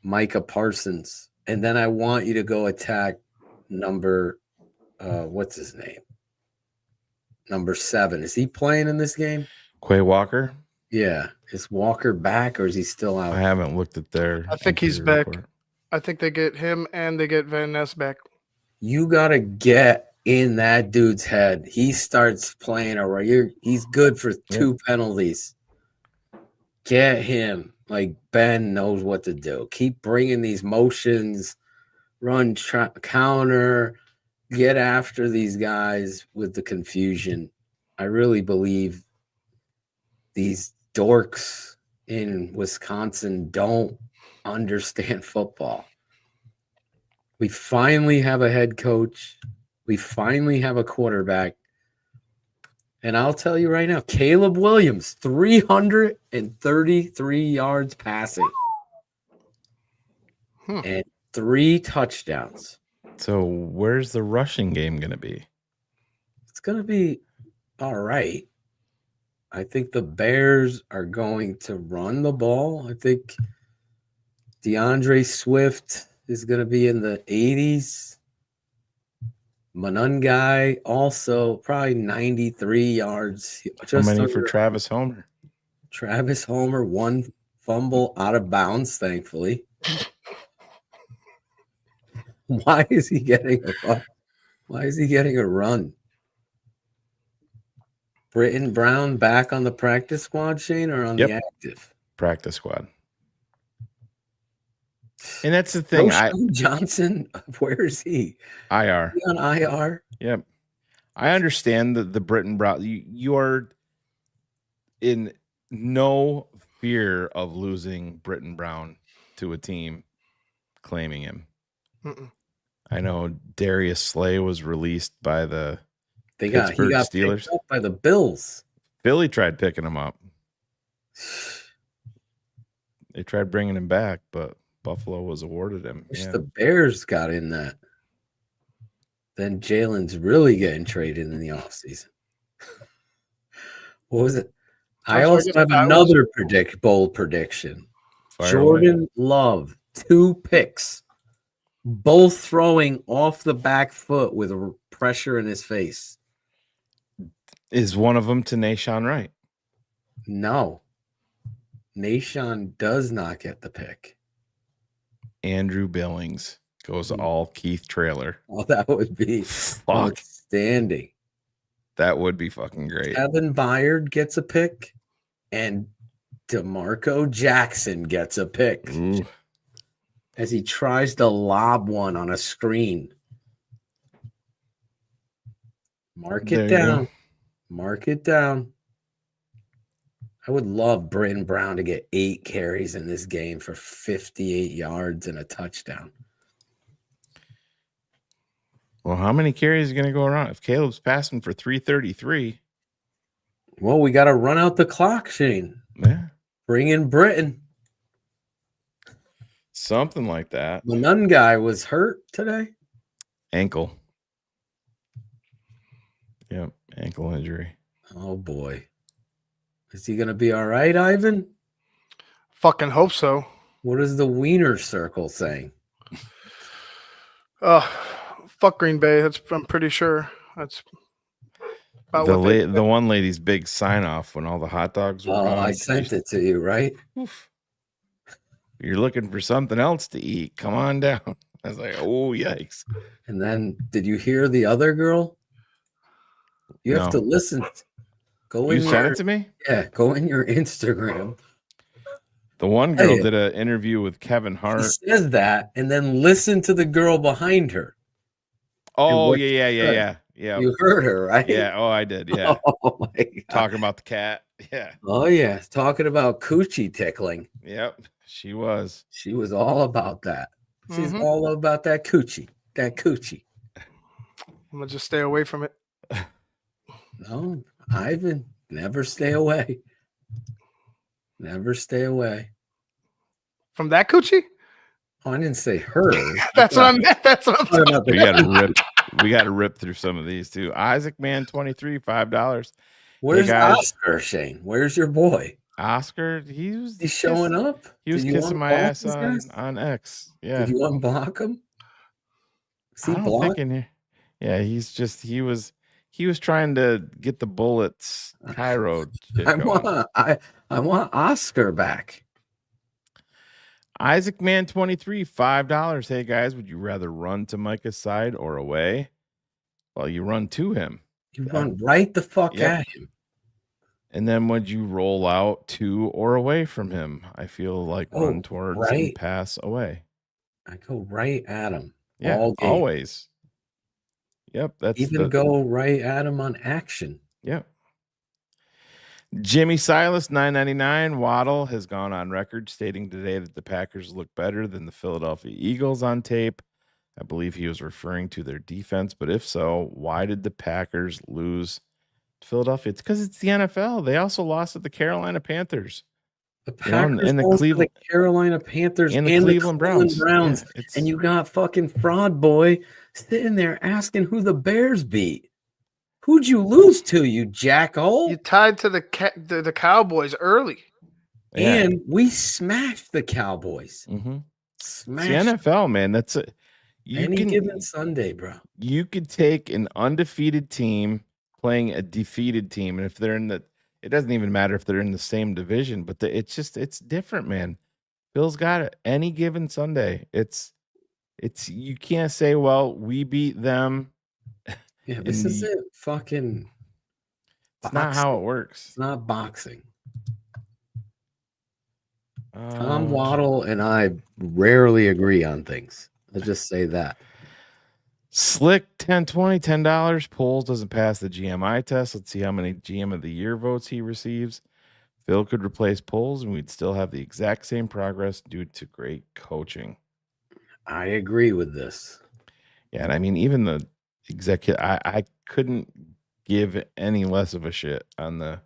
Micah Parsons. And then I want you to go attack number, what's his name? Number 7. Is he playing in this game? Quay Walker? Yeah. Is Walker back or is he still out? I haven't looked at their. I think he's back. I think they get him and they get Van Ness back. You got to get in that dude's head. He starts playing he's good for 2 penalties. Get him. Like Ben knows what to do. Keep bringing these motions, run counter, get after these guys with the confusion. I really believe these dorks in Wisconsin don't understand football. We finally have a head coach. We finally have a quarterback. And I'll tell you right now, Caleb Williams, 333 yards passing and 3 touchdowns. So where's the rushing game going to be? It's going to be all right. I think the Bears are going to run the ball. I think DeAndre Swift is going to be in the 80s. Manungai also probably 93 yards. How many for Travis Homer? Travis Homer, 1 fumble out of bounds, thankfully. Why is he getting a run? Britton Brown back on the practice squad, Shane, or on the active? Practice squad. And that's the thing. Johnson, where is he? IR. Is he on IR? Yep. I understand the Britton Brown. You are in no fear of losing Britton Brown to a team claiming him. I know Darius Slay was released by the Pittsburgh Steelers. Picked up by the Bills. Philly tried picking him up. They tried bringing him back, but Buffalo was awarded him. Wish Yeah. the Bears got in that. Then Jalen's really getting traded in the offseason. What was it? I So I also guess have that another bold prediction. Fire away. Jordan Love, 2 picks, both throwing off the back foot with pressure in his face. Is one of them to Nashawn Wright? No. Nashawn does not get the pick. Andrew Billings goes all Keith Trailer. Oh, that would be outstanding. That would be fucking great. Evan Byard gets a pick, and DeMarco Jackson gets a pick. Ooh. As he tries to lob one on a screen. Mark it down. Mark it down. I would love Britton Brown to get 8 carries in this game for 58 yards and a touchdown. Well, how many carries are going to go around? If Caleb's passing for 333. Well, we got to run out the clock, Shane. Yeah. Bring in Britton. Something like that. The nun guy was hurt today. Ankle. Yep, ankle injury. Oh, boy. Is he going to be all right, Ivan? Fucking hope so. What is the Wiener Circle saying? Fuck Green Bay. I'm pretty sure that's about The one lady's big sign off when all the hot dogs were gone. I sent it to you, right? Oof. You're looking for something else to eat. Come on down. I was like, oh, yikes. And then, did you hear the other girl? You have to listen. Go in. You sent it to me? Yeah, go in your Instagram. The one girl did an interview with Kevin Hart. She says that, and then listen to the girl behind her. Oh, yeah. You heard her, right? Yeah. Oh, I did. Yeah. Oh, my God. Talking about the cat. Yeah. Oh, yeah. Talking about coochie tickling. Yep. She was. She was all about that. She's all about that coochie. That coochie. I'm going to just stay away from it. No, Ivan, never stay away. Never stay away. From that coochie? Oh, I didn't say her. That's what I'm talking about. We got to rip through some of these too. Isaac Man 23, $5. Where's Oscar, Shane? Where's your boy? Oscar, he's showing up. He was kissing my ass on X. Yeah. Did you unblock him? Is he I don't blocked? think in here. Yeah, he was trying to get the Bullets Cairo. I want Oscar back. Isaac Man 23, $5. Hey guys, would you rather run to Micah's side or away? Well, you run to him. You run right the fuck at him. And then would you roll out to or away from him? I feel like run towards and pass away. I go right at him. Yeah, all game. Always. Yep, that's even go right at him on action. Yep. Jimmy Silas, $9.99. Waddle has gone on record stating today that the Packers look better than the Philadelphia Eagles on tape. I believe he was referring to their defense, but if so, why did the Packers lose to Philadelphia? It's because it's the NFL. They also lost to the Carolina Panthers. The Packers and the lost Cleveland, to the Carolina Panthers and the Cleveland Browns. Yeah, and you got fucking fraud boy sitting there asking who the Bears beat. Who'd you lose to, you jackhole? You tied to the Cowboys early. And we smashed the Cowboys. Smashed. It's the NFL, man. That's any given Sunday, bro. You could take an undefeated team playing a defeated team, and if they're in it doesn't even matter if they're in the same division, but it's different, man. Bill's got it. Any given Sunday, it's you can't say, well, we beat them. Yeah, this is it. Fucking. It's not how it works. It's not boxing. Tom Waddle and I rarely agree on things. Let's just say that. Slick 1020, $10. Polls doesn't pass the GMI test. Let's see how many GM of the year votes he receives. Phil could replace Polls, and we'd still have the exact same progress due to great coaching. I agree with this. Yeah, and I mean, even the executive, I couldn't give any less of a shit on the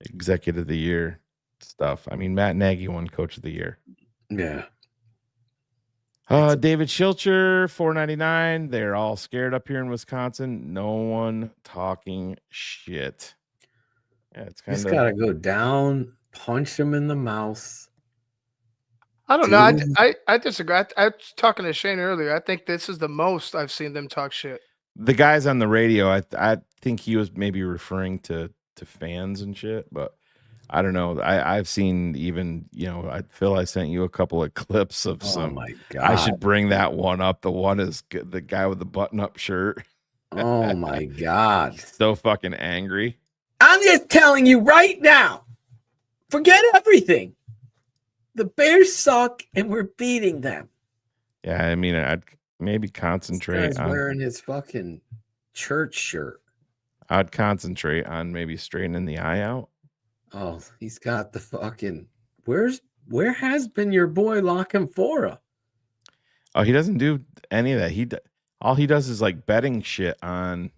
executive of the year stuff. I mean, Matt Nagy won coach of the year. Yeah. David Schilcher, $4.99. They're all scared up here in Wisconsin. No one talking shit. Yeah, it's kind Just of gotta go down, punch him in the mouth. I don't know. I disagree. I was talking to Shane earlier. I think this is the most I've seen them talk shit. the guys on the radio. I think he was maybe referring to fans and shit, but I don't know. I've seen even, Phil, I sent you a couple of clips of some. My God. I should bring that one up. The one is the guy with the button-up shirt. Oh my God. So fucking angry. I'm just telling you right now. Forget everything. The Bears suck and we're beating them. Yeah, I mean, I'd maybe concentrate This guy's on wearing his fucking church shirt. I'd concentrate on maybe straightening the eye out. Oh, he's got the fucking where has been your boy Lockham Fora? Oh, he doesn't do any of that. All he does is like betting shit on.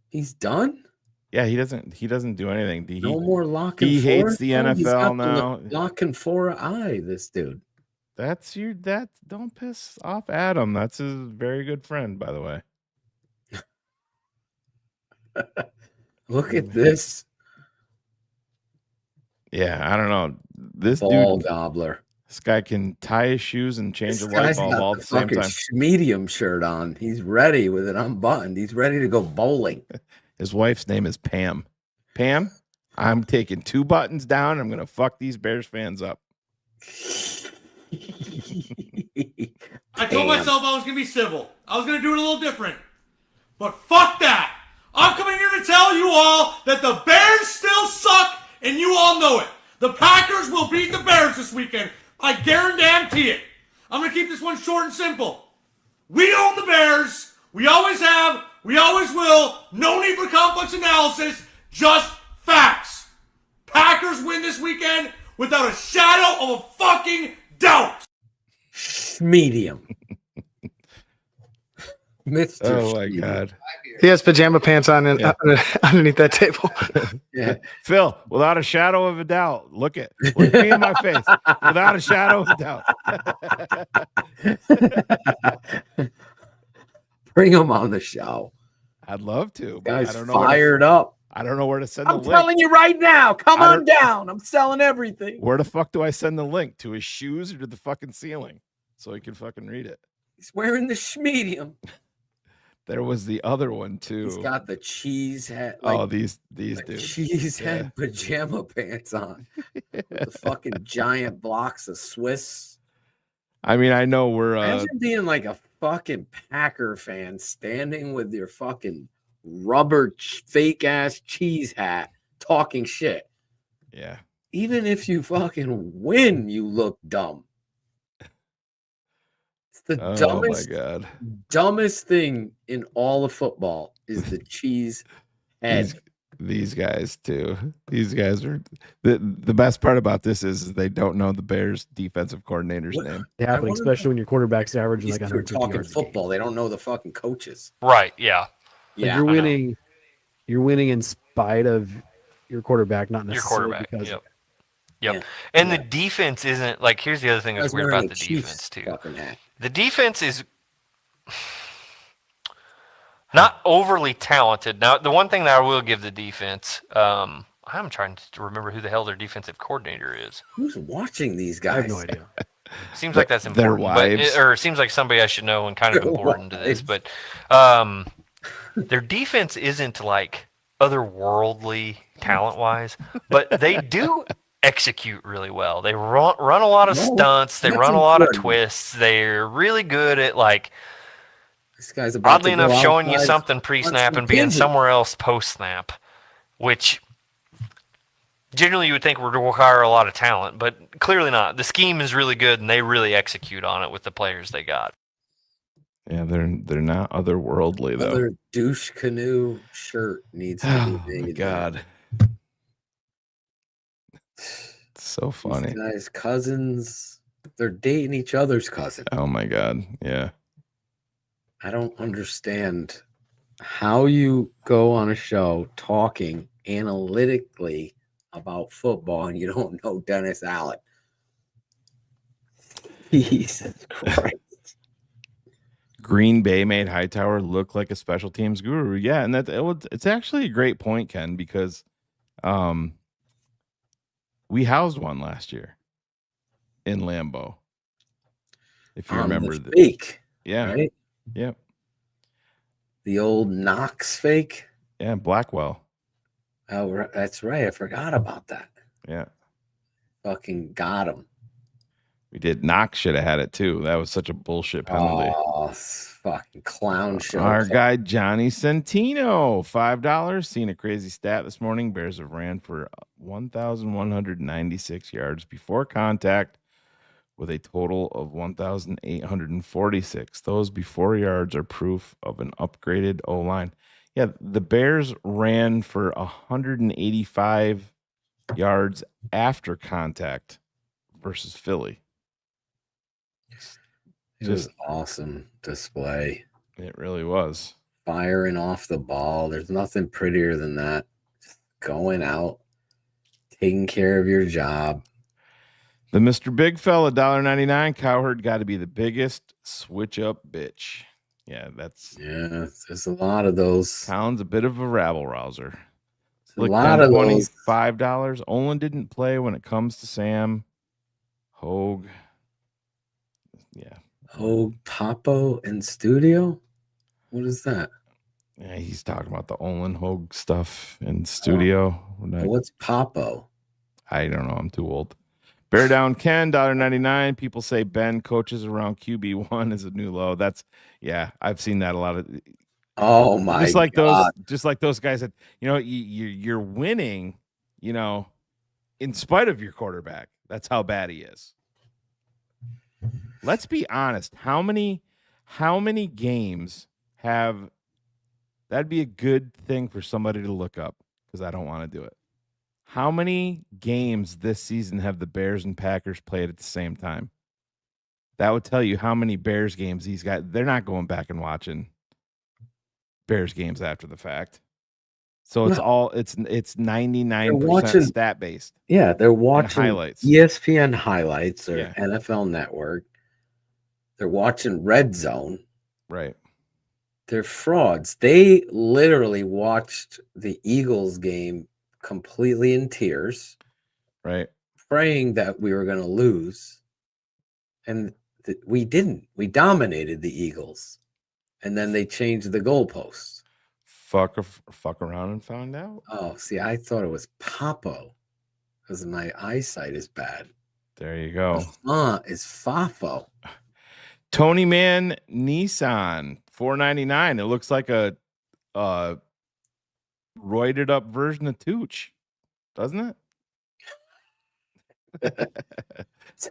He's done? Yeah, he doesn't do anything. No more Lockham He Fora. hates the NFL now. Lockham Fora eye, this dude. Don't piss off Adam. That's his very good friend, by the way. Look at this. Yeah, I don't know. This Ball dude, gobbler. This guy can tie his shoes and change a light Guy's bulb got all at the same time. Medium shirt on. He's ready with it unbuttoned. He's ready to go bowling. His wife's name is Pam. Pam, I'm taking 2 buttons down. I'm gonna fuck these Bears fans up. I told myself I was gonna be civil. I was gonna do it a little different. But fuck that! I'm coming here to tell you all that the Bears still suck, and you all know it. The Packers will beat the Bears this weekend. I guarantee it. I'm going to keep this one short and simple. We own the Bears. We always have. We always will. No need for complex analysis. Just facts. Packers win this weekend without a shadow of a fucking doubt. Medium. Mr. Oh my God. He has pajama pants on underneath that table. Yeah. Phil, without a shadow of a doubt, look me in my face. Without a shadow of a doubt. Bring him on the show. I'd love to. But Guy's I don't know fired up. I don't know where to send the I'm link. telling you right now. Come on down. I'm selling everything. Where the fuck do I send the link? To his shoes or to the fucking ceiling? So he can fucking read it. He's wearing the schmedium. There was the other one too. He's got the cheese hat. These dudes. Cheese head pajama pants on. With the fucking giant blocks of Swiss. I mean, I know we're Imagine being like a fucking Packer fan standing with your fucking rubber fake ass cheese hat talking shit. Yeah. Even if you fucking win, you look dumb. The dumbest thing in all of football is the cheese head. These guys too. These guys are the best part about this is they don't know the Bears defensive coordinator's name. Yeah, especially when your quarterback's averaging like 150 talking yards football. They don't know the fucking coaches. Right. Yeah. Yeah. You're winning. You're winning in spite of your quarterback, not necessarily your quarterback. because Yep. Yep. And the defense isn't like. Here's the other thing that's weird about the defense too. The defense is not overly talented. Now, the one thing that I will give the defense, I'm trying to remember who the hell their defensive coordinator is. Who's watching these guys? I have no idea. Seems like that's important. Their wives. Or it seems like somebody I should know and kind of important to this. But their defense isn't like otherworldly talent-wise, but they do execute really well. They run a lot of stunts. They run a lot of twists. They're really good at like, this guy's about oddly enough, showing you something pre-snap and being somewhere else post-snap, which generally you would think would require a lot of talent, but clearly not. The scheme is really good, and they really execute on it with the players they got. Yeah, they're not otherworldly though. Another douche canoe shirt needs to be made. God. It's so funny. These guys' cousins, they're dating each other's cousin. Oh my God. Yeah. I don't understand how you go on a show talking analytically about football and you don't know Dennis Allen. Jesus Christ. Green Bay made Hightower look like a special teams guru. Yeah, and it's actually a great point, Ken, because we housed one last year in Lambeau. If you remember the fake. Yeah. Right? Yep. The old Knox fake. Yeah, Blackwell. Oh, that's right. I forgot about that. Yeah. Fucking got him. We did. Knox should have had it too. That was such a bullshit penalty. Oh, fucking clown show. Our guy Johnny Centino, $5. Seen a crazy stat this morning. Bears have ran for 1,196 yards before contact, with a total of 1,846. Those before yards are proof of an upgraded O-line. Yeah, the Bears ran for 185 yards after contact versus Philly. It was awesome display. It really was. Firing off the ball. There's nothing prettier than that. Just going out, taking care of your job. The Mr. Big Fella, $1.99. Cowherd got to be the biggest switch up bitch. Yeah, there's a lot of those. Sounds a bit of a rabble rouser. A lot of those. $5. Olin didn't play when it comes to Sam. Hogue. Yeah. Hogue, Papo, and Studio? What is that? Yeah, he's talking about the Olin Hogue stuff in studio. What's Papo? I don't know. I'm too old. Bear Down Ken, $1.99. People say Ben coaches around QB1 is a new low. Yeah, I've seen that a lot of. Oh my God. Just like those guys that, you're winning, in spite of your quarterback. That's how bad he is. Let's be honest. How many games have that'd be a good thing for somebody to look up, because I don't want to do it. How many games this season have the Bears and Packers played at the same time? That would tell you how many Bears games these guys. They're not going back and watching Bears games after the fact. So it's 99% stat based. Yeah, they're watching highlights. ESPN highlights or NFL Network. They're watching Red Zone. Right. They're frauds. They literally watched the Eagles game completely in tears, right, praying that we were going to lose, and we didn't. We dominated the Eagles, and then they changed the goalposts. Fuck around and found out. Oh, see, I thought it was Papo because my eyesight is bad. There you go. Is Fafo. Tony Man Nissan, $4.99. It looks like a roided up version of Tooch, doesn't it?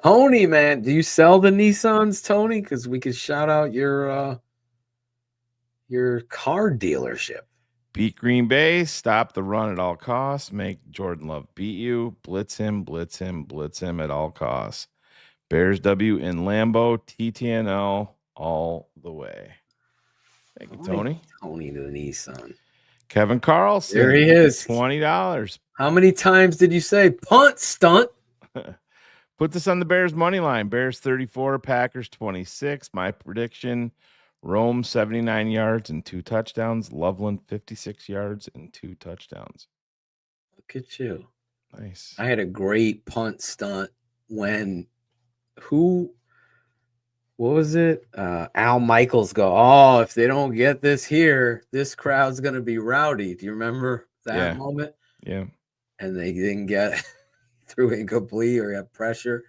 Tony, man, do you sell the Nissans, Tony? Because we could shout out your car dealership. Beat Green Bay, stop the run at all costs, make Jordan Love beat you, blitz him at all costs. Bears W in Lambeau, TTNL all the way. Thank you, Tony. Tony the Nissan. Kevin Carlson. There he is. $20. How many times did you say punt stunt? Put this on the Bears money line. Bears 34, Packers 26. My prediction: Rome 79 yards and 2 touchdowns. Loveland 56 yards and 2 touchdowns. Look at you. Nice. I had a great punt stunt when what was it? Al Michaels if they don't get this here, this crowd's going to be rowdy. Do you remember that moment? Yeah. And they didn't get through incomplete or have pressure.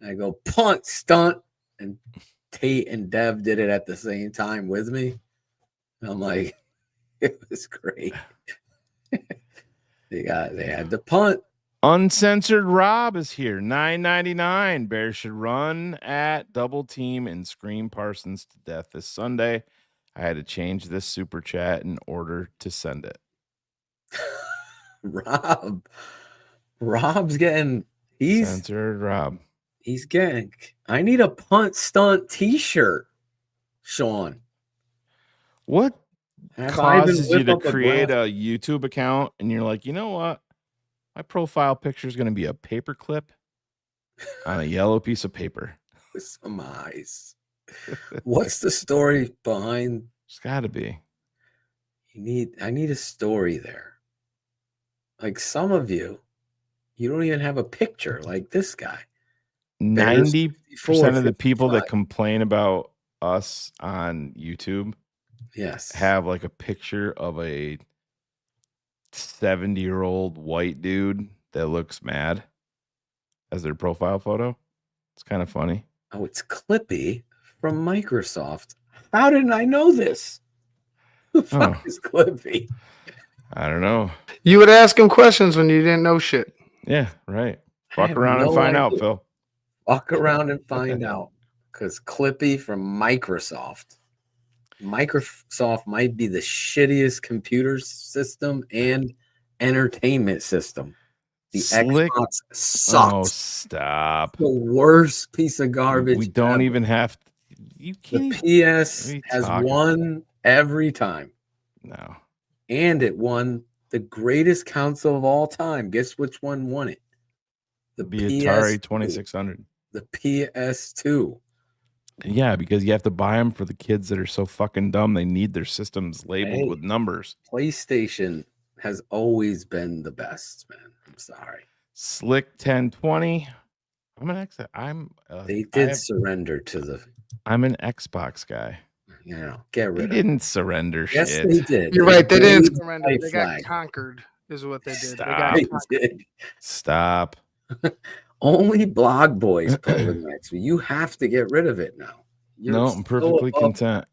And I go punt stunt, and Tate and Dev did it at the same time with me. And I'm like, it was great. They had the punt. Uncensored Rob is here. $9.99. Bears should run at double team and scream Parsons to death this Sunday. I had to change this super chat in order to send it. Rob's getting censored. Rob. He's getting. I need a punt stunt T-shirt, Sean. What causes you to create a YouTube account and you're like, you know what? My profile picture is going to be a paper clip on a yellow piece of paper. with some eyes. What's the story behind? It's got to be. I need a story there. Like some of you don't even have a picture like this guy. 90% of the people 55. that complain about us on YouTube Yes. have like a picture of a 70-year-old white dude that looks mad as their profile photo. It's kind of funny. Oh, it's Clippy from Microsoft. How didn't I know this? Who the fuck is Clippy? I don't know. You would ask him questions when you didn't know shit. Yeah, right. I Fuck have around and no find out, idea. Phil. Fuck around and find out. Because Clippy from Microsoft. Microsoft might be the shittiest computer system and entertainment system. The Slick. Xbox sucks. Oh, stop. The worst piece of garbage. We don't ever. even have to. You The can't. PS what are you has talking won every time. No. And it won the greatest console of all time. Guess which one won it? The Atari PS2. 2600. The PS2. Yeah, because you have to buy them for the kids that are so fucking dumb. They need their systems labeled with numbers. PlayStation has always been the best, man. I'm sorry. Slick 1020. I'm an X. They did surrender to the. I'm an Xbox guy. You know, get rid They of didn't surrender Yes, shit. they did. You're right. They didn't waved surrender. white They got flag. conquered, is what they did. Stop. They got conquered. Stop. Only blog boys play with Max. You have to get rid of it now. You're No, I'm so perfectly above content.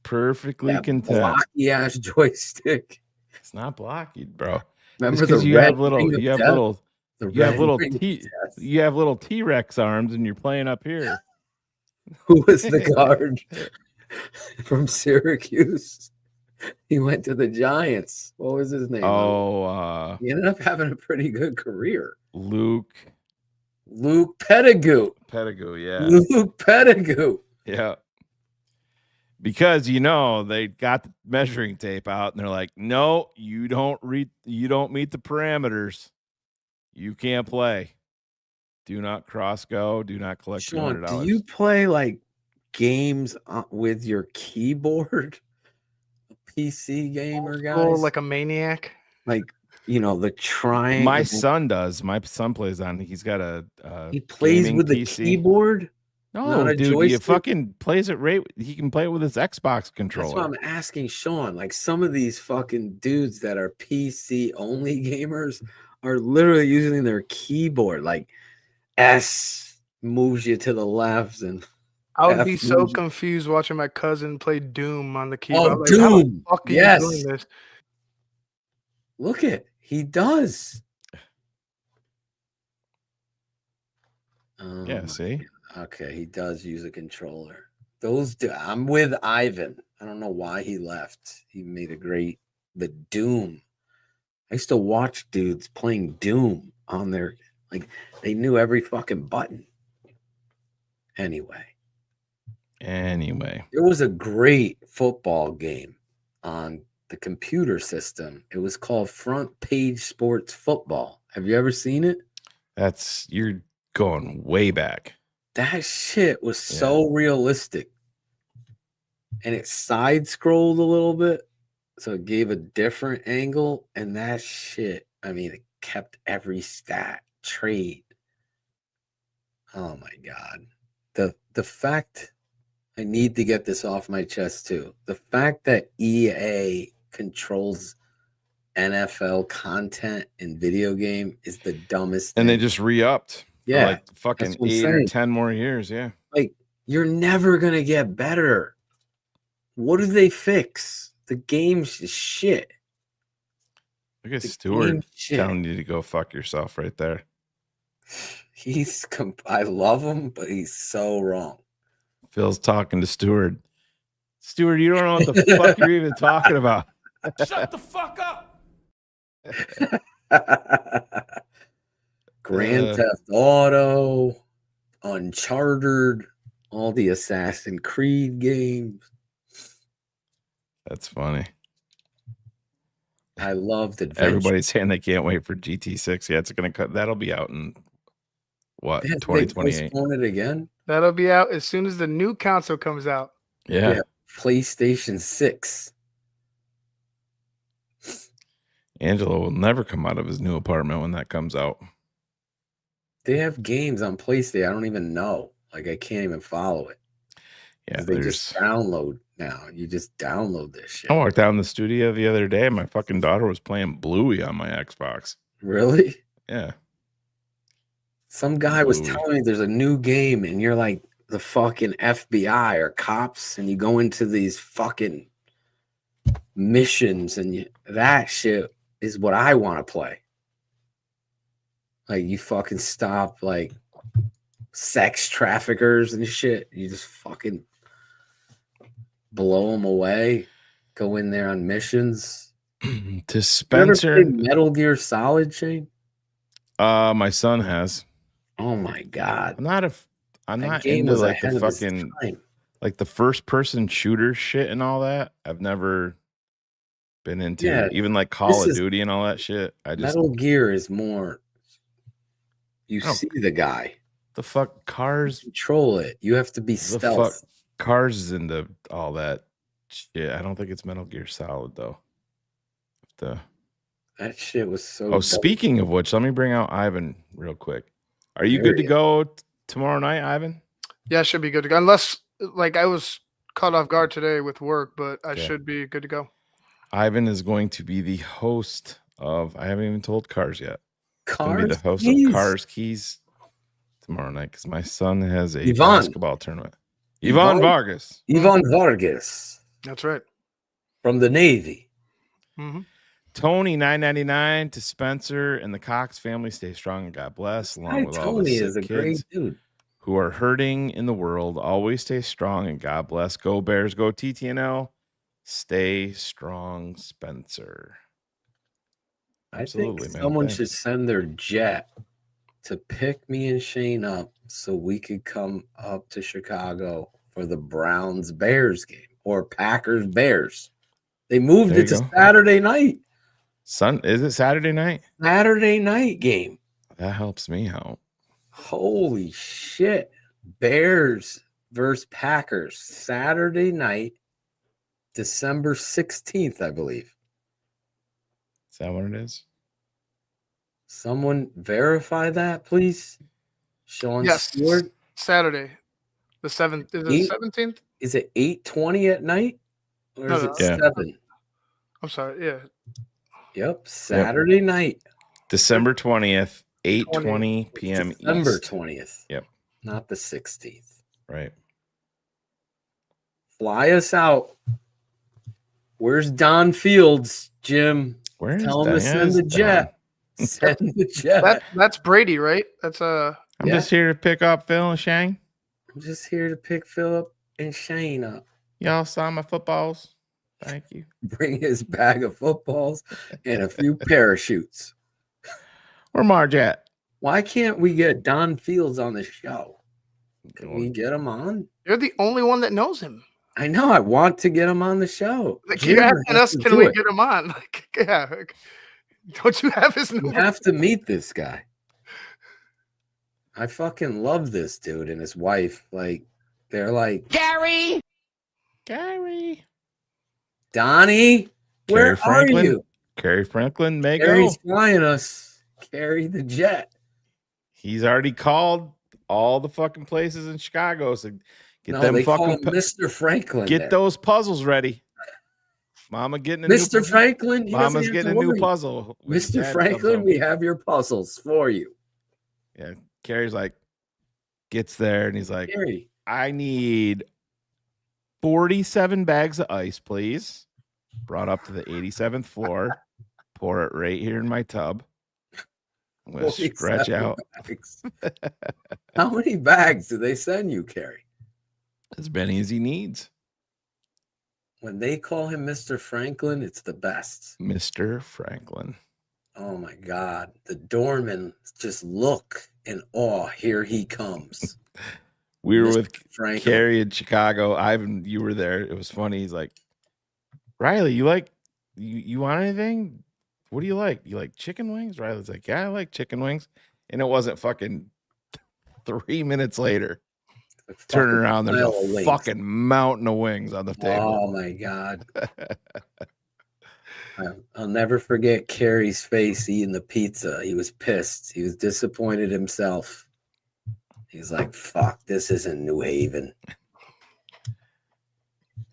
Perfectly that content. blocky ass joystick. It's not blocky, bro. Remember It's 'cause the you red have little, ring of you have death? little, The you have red little ring of you have little T-Rex arms, and you're playing up here. Who was the guard from Syracuse? He went to the Giants. What was his name? Oh, he ended up having a pretty good career. Luke Pettigrew. yeah. Luke Pettigrew. Yeah. Because they got the measuring tape out and they're like, no, you don't meet the parameters. You can't play. Do not cross go. Do not collect Sean, $200. do you play like games with your keyboard? A PC gamer, guys? Oh, like a maniac. Like, the triangle. My son does. My son plays on. He's got a he plays gaming with the PC. keyboard. No, not a dude, he joystick? fucking plays it right. He can play it with his Xbox controller. That's why I'm asking Sean. Like some of these fucking dudes that are PC only gamers are literally using their keyboard. Like S moves you to the left, and I would F be so moves you- confused watching my cousin play Doom on the keyboard. Oh, Like, how the Doom. fuck are Yes. you doing this? Look at he does. Yeah, see? Okay, he does use a controller. I'm with Ivan. I don't know why he left. He made the Doom. I used to watch dudes playing Doom on their, they knew every fucking button. Anyway. There was a great football game on the computer system. It was called Front Page Sports Football. Have you ever seen it? You're going way back. That shit was so realistic. And it side scrolled a little bit. So it gave a different angle. And that shit, it kept every stat, trade. Oh my God. The fact, I need to get this off my chest too. The fact that EA controls NFL content in video game is the dumbest And thing. they just re-upped. Yeah, For like fucking that's what I'm 8 or saying. 10 more years. Yeah. Like, you're never going to get better. What do they fix? The game's just shit. Look at The Stewart game's shit. telling you to go fuck yourself right there. I love him, but he's so wrong. Phil's talking to Stewart. Stewart, you don't know what the fuck you're even talking about. Shut the fuck up. Grand Theft Auto, Uncharted, all the Assassin's Creed games. That's funny. I loved Adventure. Everybody's saying they can't wait for GT6. Yeah, it's gonna cut. That'll be out in what, They 2028? postpone it again? That'll be out as soon as the new console comes out. Yeah. PlayStation 6. Angelo will never come out of his new apartment when that comes out. They have games on PlayStation. I don't even know. Like, I can't even follow it. Yeah, They just download now. You just download this shit. I walked down the studio the other day. My fucking daughter was playing Bluey on my Xbox. Really? Yeah. Some guy was telling me there's a new game, and you're like the fucking FBI or cops, and you go into these fucking missions, and that shit is what I want to play. Like, you fucking stop like sex traffickers and shit. You just fucking blow them away. Go in there on missions. To Spencer, you ever played Metal Gear Solid, Shane? My son has. Oh my god! I'm not into like the fucking like the first person shooter shit and all that. I've never been into even like Call of Duty and all that shit. Metal Gear is more. You see the guy. The fuck cars control it. You have to be stealth. Fuck cars is into all that shit. I don't think it's Metal Gear Solid though. That shit was so. Oh, speaking of which, let me bring out Ivan real quick. Are you good to go tomorrow night, Ivan? Yeah, I should be good to go. Unless, like, I was caught off guard today with work, but I should be good to go. Ivan is going to be the host of. I haven't even told Cars yet. Cars be the host Keys? of Cars Keys tomorrow night because my son has a Yvonne. basketball tournament. Yvonne Vargas. Yvonne Vargas. That's right. From the Navy. Mm-hmm. Tony $9.99 to Spencer and the Cox family. Stay strong and God bless. Along with all the Tony sick is a kids great dude who are hurting in the world. Always stay strong and God bless. Go Bears. Go TTNL. Stay strong, Spencer. Absolutely, I think man. someone Thanks. should send their jet to pick me and Shane up so we could come up to Chicago for the Browns Bears game or Packers Bears. They moved There it you to go. Saturday night. Is it Saturday night? Saturday night game. That helps me out. Holy shit. Bears versus Packers. Saturday night, December 16th, I believe. Is that what it is? Someone verify that, please. Sean Yes, Stewart. Saturday, the 7th. Is it 17th? Is it 8:20 at night? Or is it 7? I'm sorry. Yeah. Yep. Saturday night. December 20th, 8:20 p.m. December East. 20th. Yep. Not the 16th. Right. Fly us out. Where's Don Fields, Jim? Tell him to send the jet. Send the jet. That's Brady, right? That's I'm just here to pick up Phil and Shane. I'm just here to pick Philip and Shane up. Y'all saw my footballs. Thank you. Bring his bag of footballs and a few parachutes. Where Marge at? Why can't we get Don Fields on the show? Can we get him on? You're the only one that knows him. I know. I want to get him on the show. Like, you're asking us, can we get him on? Like, yeah. Don't you have his number? You have to meet this guy. I fucking love this dude and his wife. Like, they're like, Gary! Donnie, where are you? Carrie Franklin may Gary's go. flying us. Carry the jet. He's already called all the fucking places in Chicago. So get No, them they call fucking him Mr. Franklin. Get there. those puzzles ready. Mama getting a Mr. new Franklin. He doesn't Mama's have getting to a new worry. puzzle. when Mr. Dad comes Franklin, home. we have your puzzles for you. Yeah. Carrie's like, gets there and he's like, Gary. I need 47 bags of ice, please. Brought up to the 87th floor. Pour it right here in my tub. I'm going to stretch 47 out. bags. How many bags do they send you, Carrie? As many as he needs. When they call him Mr. Franklin, it's the best. Mr. Franklin. Oh my God. The doorman just look in awe. Here he comes. We were Mr. with Franklin. Carrie in Chicago. Ivan, you were there. It was funny. He's like, Riley, you want anything? What do you like? You like chicken wings? Riley's like, yeah, I like chicken wings. And it wasn't fucking 3 minutes later, turning around, there's pile of a wings. fucking mountain of wings on the table. Oh my god! I'll never forget Carrie's face eating the pizza. He was pissed. He was disappointed himself. He's like, "Fuck, this isn't New Haven."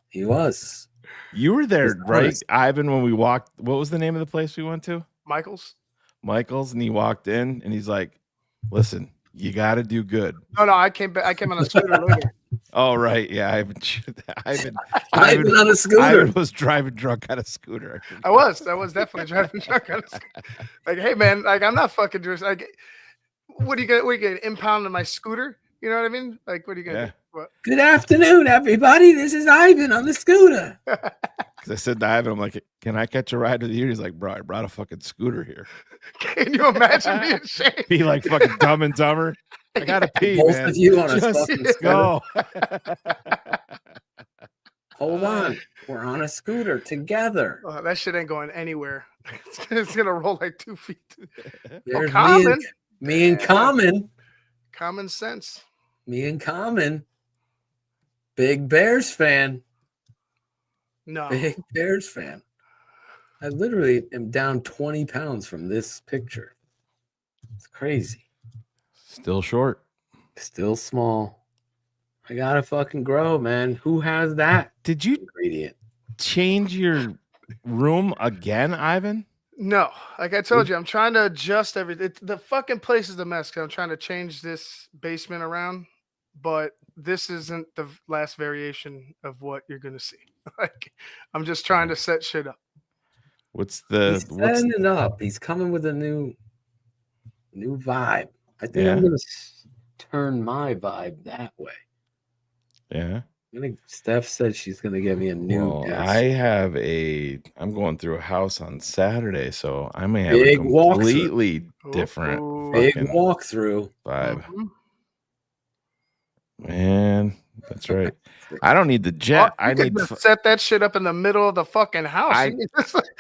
He was. You were there, He's right, honest. Ivan? When we walked, what was the name of the place we went to? Michael's. Michael's, and he walked in, and he's like, "Listen, you got to do good." No, I came back. I came on a scooter later. Oh right, yeah, Ivan on a scooter. Ivan was driving drunk on a scooter. I was definitely driving truck on a scooter. Like, hey man, like I'm not fucking just like, what are you gonna impound on my scooter? You know what I mean? Like, what are you gonna do? What? Good afternoon, everybody. This is Ivan on the scooter. Because I said to Ivan, I'm like, "Can I catch a ride with you?" He's like, "Bro, I brought a fucking scooter here." Can you imagine me and Shane? Be like fucking Dumb and Dumber. I gotta pee, Both man. of you on a Just fucking go. Hold on. We're on a scooter together. Oh, that shit ain't going anywhere. It's gonna roll like 2 feet. There's Common. me and Common. Common sense. Me and Common. Big Bears fan. No. Big Bears fan. I literally am down 20 pounds from this picture. It's crazy. Still short. Still small. I gotta fucking grow, man. Who has that? Did you ingredient? Change your room again, Ivan? No, like I told you, I'm trying to adjust everything. The fucking place is a mess. 'Cause I'm trying to change this basement around, but this isn't the last variation of what you're gonna see. Like, I'm just trying to set shit up. What's He's setting it up. He's coming with a new vibe. I think Yeah. I'm gonna turn my vibe that way. Yeah. I think Steph said she's gonna get me a new Well, desk. I'm going through a house on Saturday, so I may have Big a walkthrough. completely different Big fucking walkthrough. vibe. Man, that's right. I don't need the jet. I need to set that shit up in the middle of the fucking house.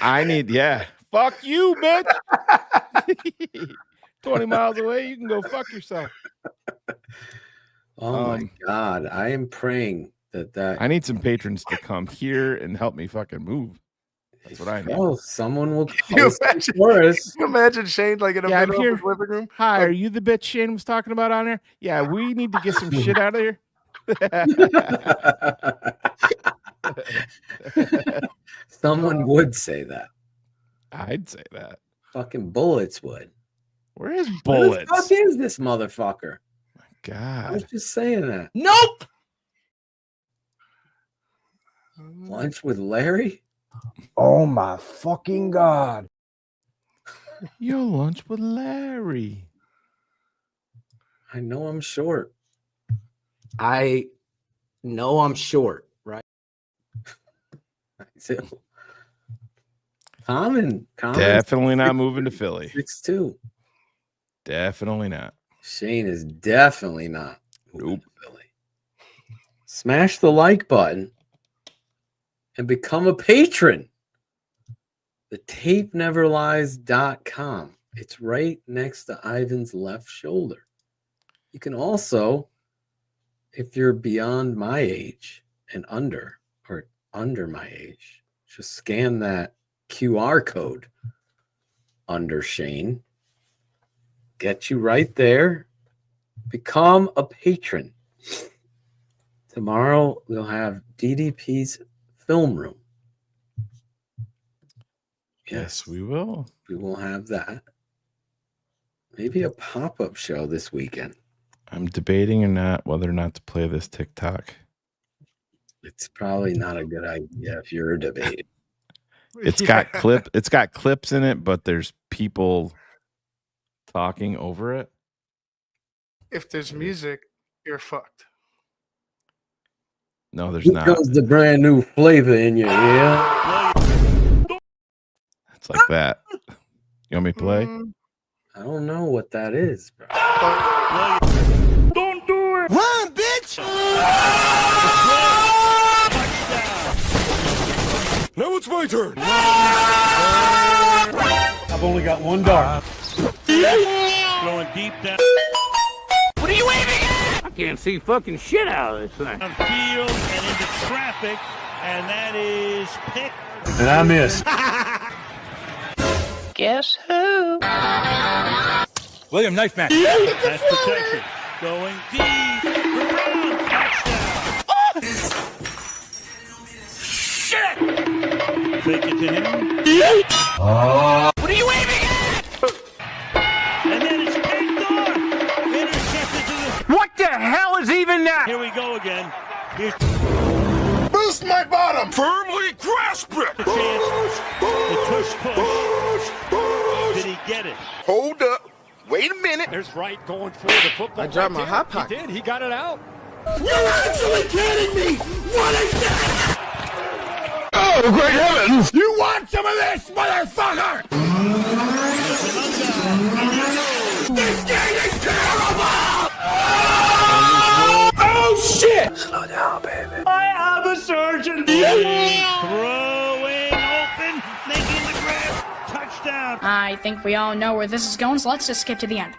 I need, yeah. Fuck you, bitch. 20 miles away, you can go fuck yourself. Oh my god, I am praying that I need some patrons to come here and help me fucking move. That's what I need. Oh, someone will you host it for us. Can you imagine Shane like in the Yeah, I'm middle here. of his living room? Hi, are you the bitch Shane was talking about on there? Yeah, we need to get some shit out of here. Someone would say that. I'd say that. Fucking bullets would. Where is Where the bullets? fuck is this motherfucker? I was God. just saying that. Nope. Lunch with Larry? Oh my fucking god. Yo, lunch with Larry. I know I'm short. I know I'm short, right? Common. Definitely not moving to Philly. 6'2". Definitely not. Shane is definitely not. Nope. Philly. Smash the like button and become a patron. TheTapeNeverLies.com. It's right next to Ivan's left shoulder. You can also, if you're beyond my age and under, or under my age, just scan that QR code under Shane. Get you right there. Become a patron. Tomorrow we'll have DDP's film room. Yes, we will. We will have that. Maybe a pop-up show this weekend. I'm debating or not whether or not to play this TikTok. It's probably not a good idea if you're debating. It's got clips in it, but there's people talking over it. If there's music, you're fucked. No, there's Here not. comes the brand new flavor in your ear. It's like that. You want me to play? I don't know what that is, bro. Don't do it! Run, bitch! Now it's my turn. I've only got one dart. Going deep down. What are you aiming at? I can't see fucking shit out of this thing. On field and into traffic, and that is picked. And I miss. Guess who? William, knife match. That's protection. Going deep. Brown, touchdown. Oh! Shit! Fake it to him. What are you aiming at? And then it's picked off. Intercepted to the... What the hell is even that? Here we go again. Here's Boost my bottom! firmly grasp it. The tush push. Did he get it? Hold up. Wait a minute. There's Wright going for the football. I dropped my hot He pocket. did. He got it out. You're actually kidding me! What is that? Oh, great heavens! You want some of this, motherfucker? This game is terrible! Oh, shit! Slow down, baby. I have a surgeon. Throwing open, making the grab. Touchdown. I think we all know where this is going, so let's just skip to the end.